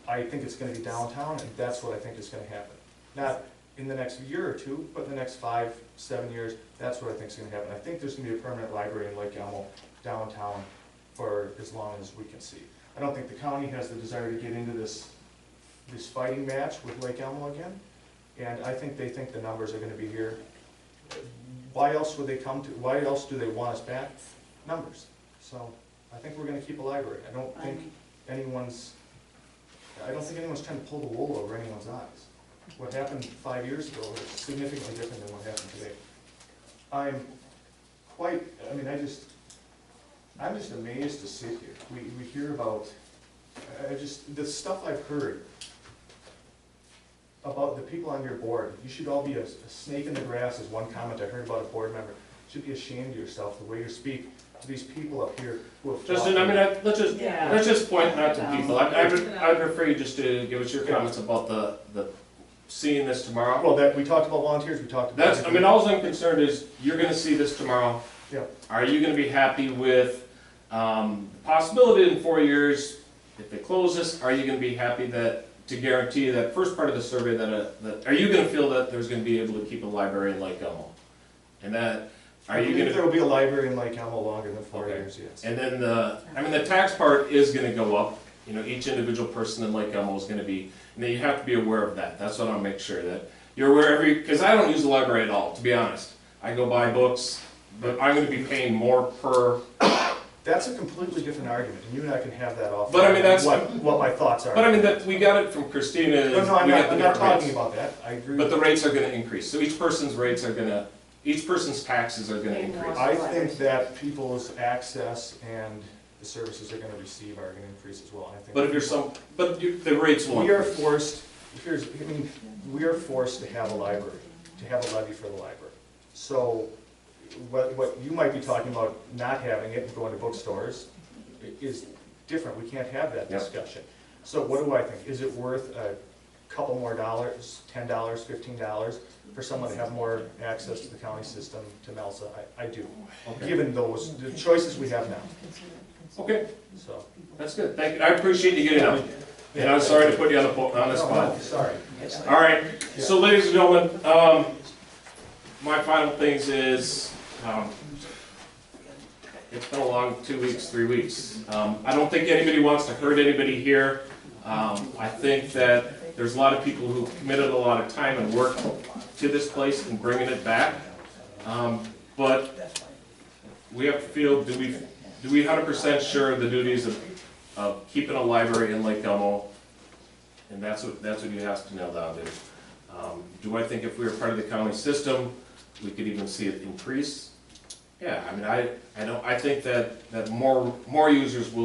I think it's gonna be downtown, and that's what I think is gonna happen. Not in the next year or two, but in the next 5, 7 years, that's what I think is gonna happen. I think there's gonna be a permanent library in Lake Elmo downtown for as long as we can see. I don't think the county has the desire to get into this fighting match with Lake Elmo again, and I think they think the numbers are gonna be here. Why else would they come to, why else do they want us back? Numbers. So I think we're gonna keep a library. I don't think anyone's trying to pull the wool over anyone's eyes. What happened 5 years ago is significantly different than what happened today. I'm just amazed to sit here. We hear about, the stuff I've heard about the people on your board. You should all be a snake in the grass, is one comment I heard about a board member. You should be ashamed of yourself, the way you speak to these people up here who have. Justin, I mean, let's just point out to people, I'd prefer you just to give us your comments about the seeing this tomorrow. Well, that, we talked about volunteers, we talked about. That's, I mean, all I'm concerned is, you're gonna see this tomorrow. Yeah. Are you gonna be happy with, the possibility in 4 years, if they close this, are you gonna be happy to guarantee that first part of the survey that are you gonna feel that there's gonna be able to keep a library in Lake Elmo? And that, are you gonna? There will be a library in Lake Elmo longer than 4 years, yes. And then the tax part is gonna go up, you know, each individual person in Lake Elmo is gonna be, and then you have to be aware of that. That's what I'll make sure that you're aware because I don't use the library at all, to be honest. I go buy books, but I'm gonna be paying more per. That's a completely different argument, and you and I can have that off. But I mean, that's. What my thoughts are. But I mean, we got it from Christina. No, I'm not talking about that, I agree. But the rates are gonna increase, so each person's taxes are gonna increase. I think that people's access and the services they're gonna receive are gonna increase as well. I think. But if the rates will We are increase. forced, we are forced to have a library, to have a levy for the library. So, what you might be talking about, not having it and going to bookstores, is different. We can't have that discussion. So what do I think? Is it worth a couple more dollars, $10, $15, for someone to have more access to the county system, to MELSA? I do, given the choices we have now. Okay, So. that's good, thank you, I appreciate you getting up. And I'm sorry to put you on the spot. No, sorry. All right, so ladies and gentlemen, my final things is, it's been a long 2 weeks, 3 weeks. I don't think anybody wants to hurt anybody here. I think that there's a lot of people who committed a lot of time and work to this place and bringing it back. But we have to feel, do we 100% sure of the duties of keeping a library in Lake Elmo? And that's what you have to nail down to. Do I think if we were part of the county system, we could even see it increase? Yeah, I mean, I think that more users will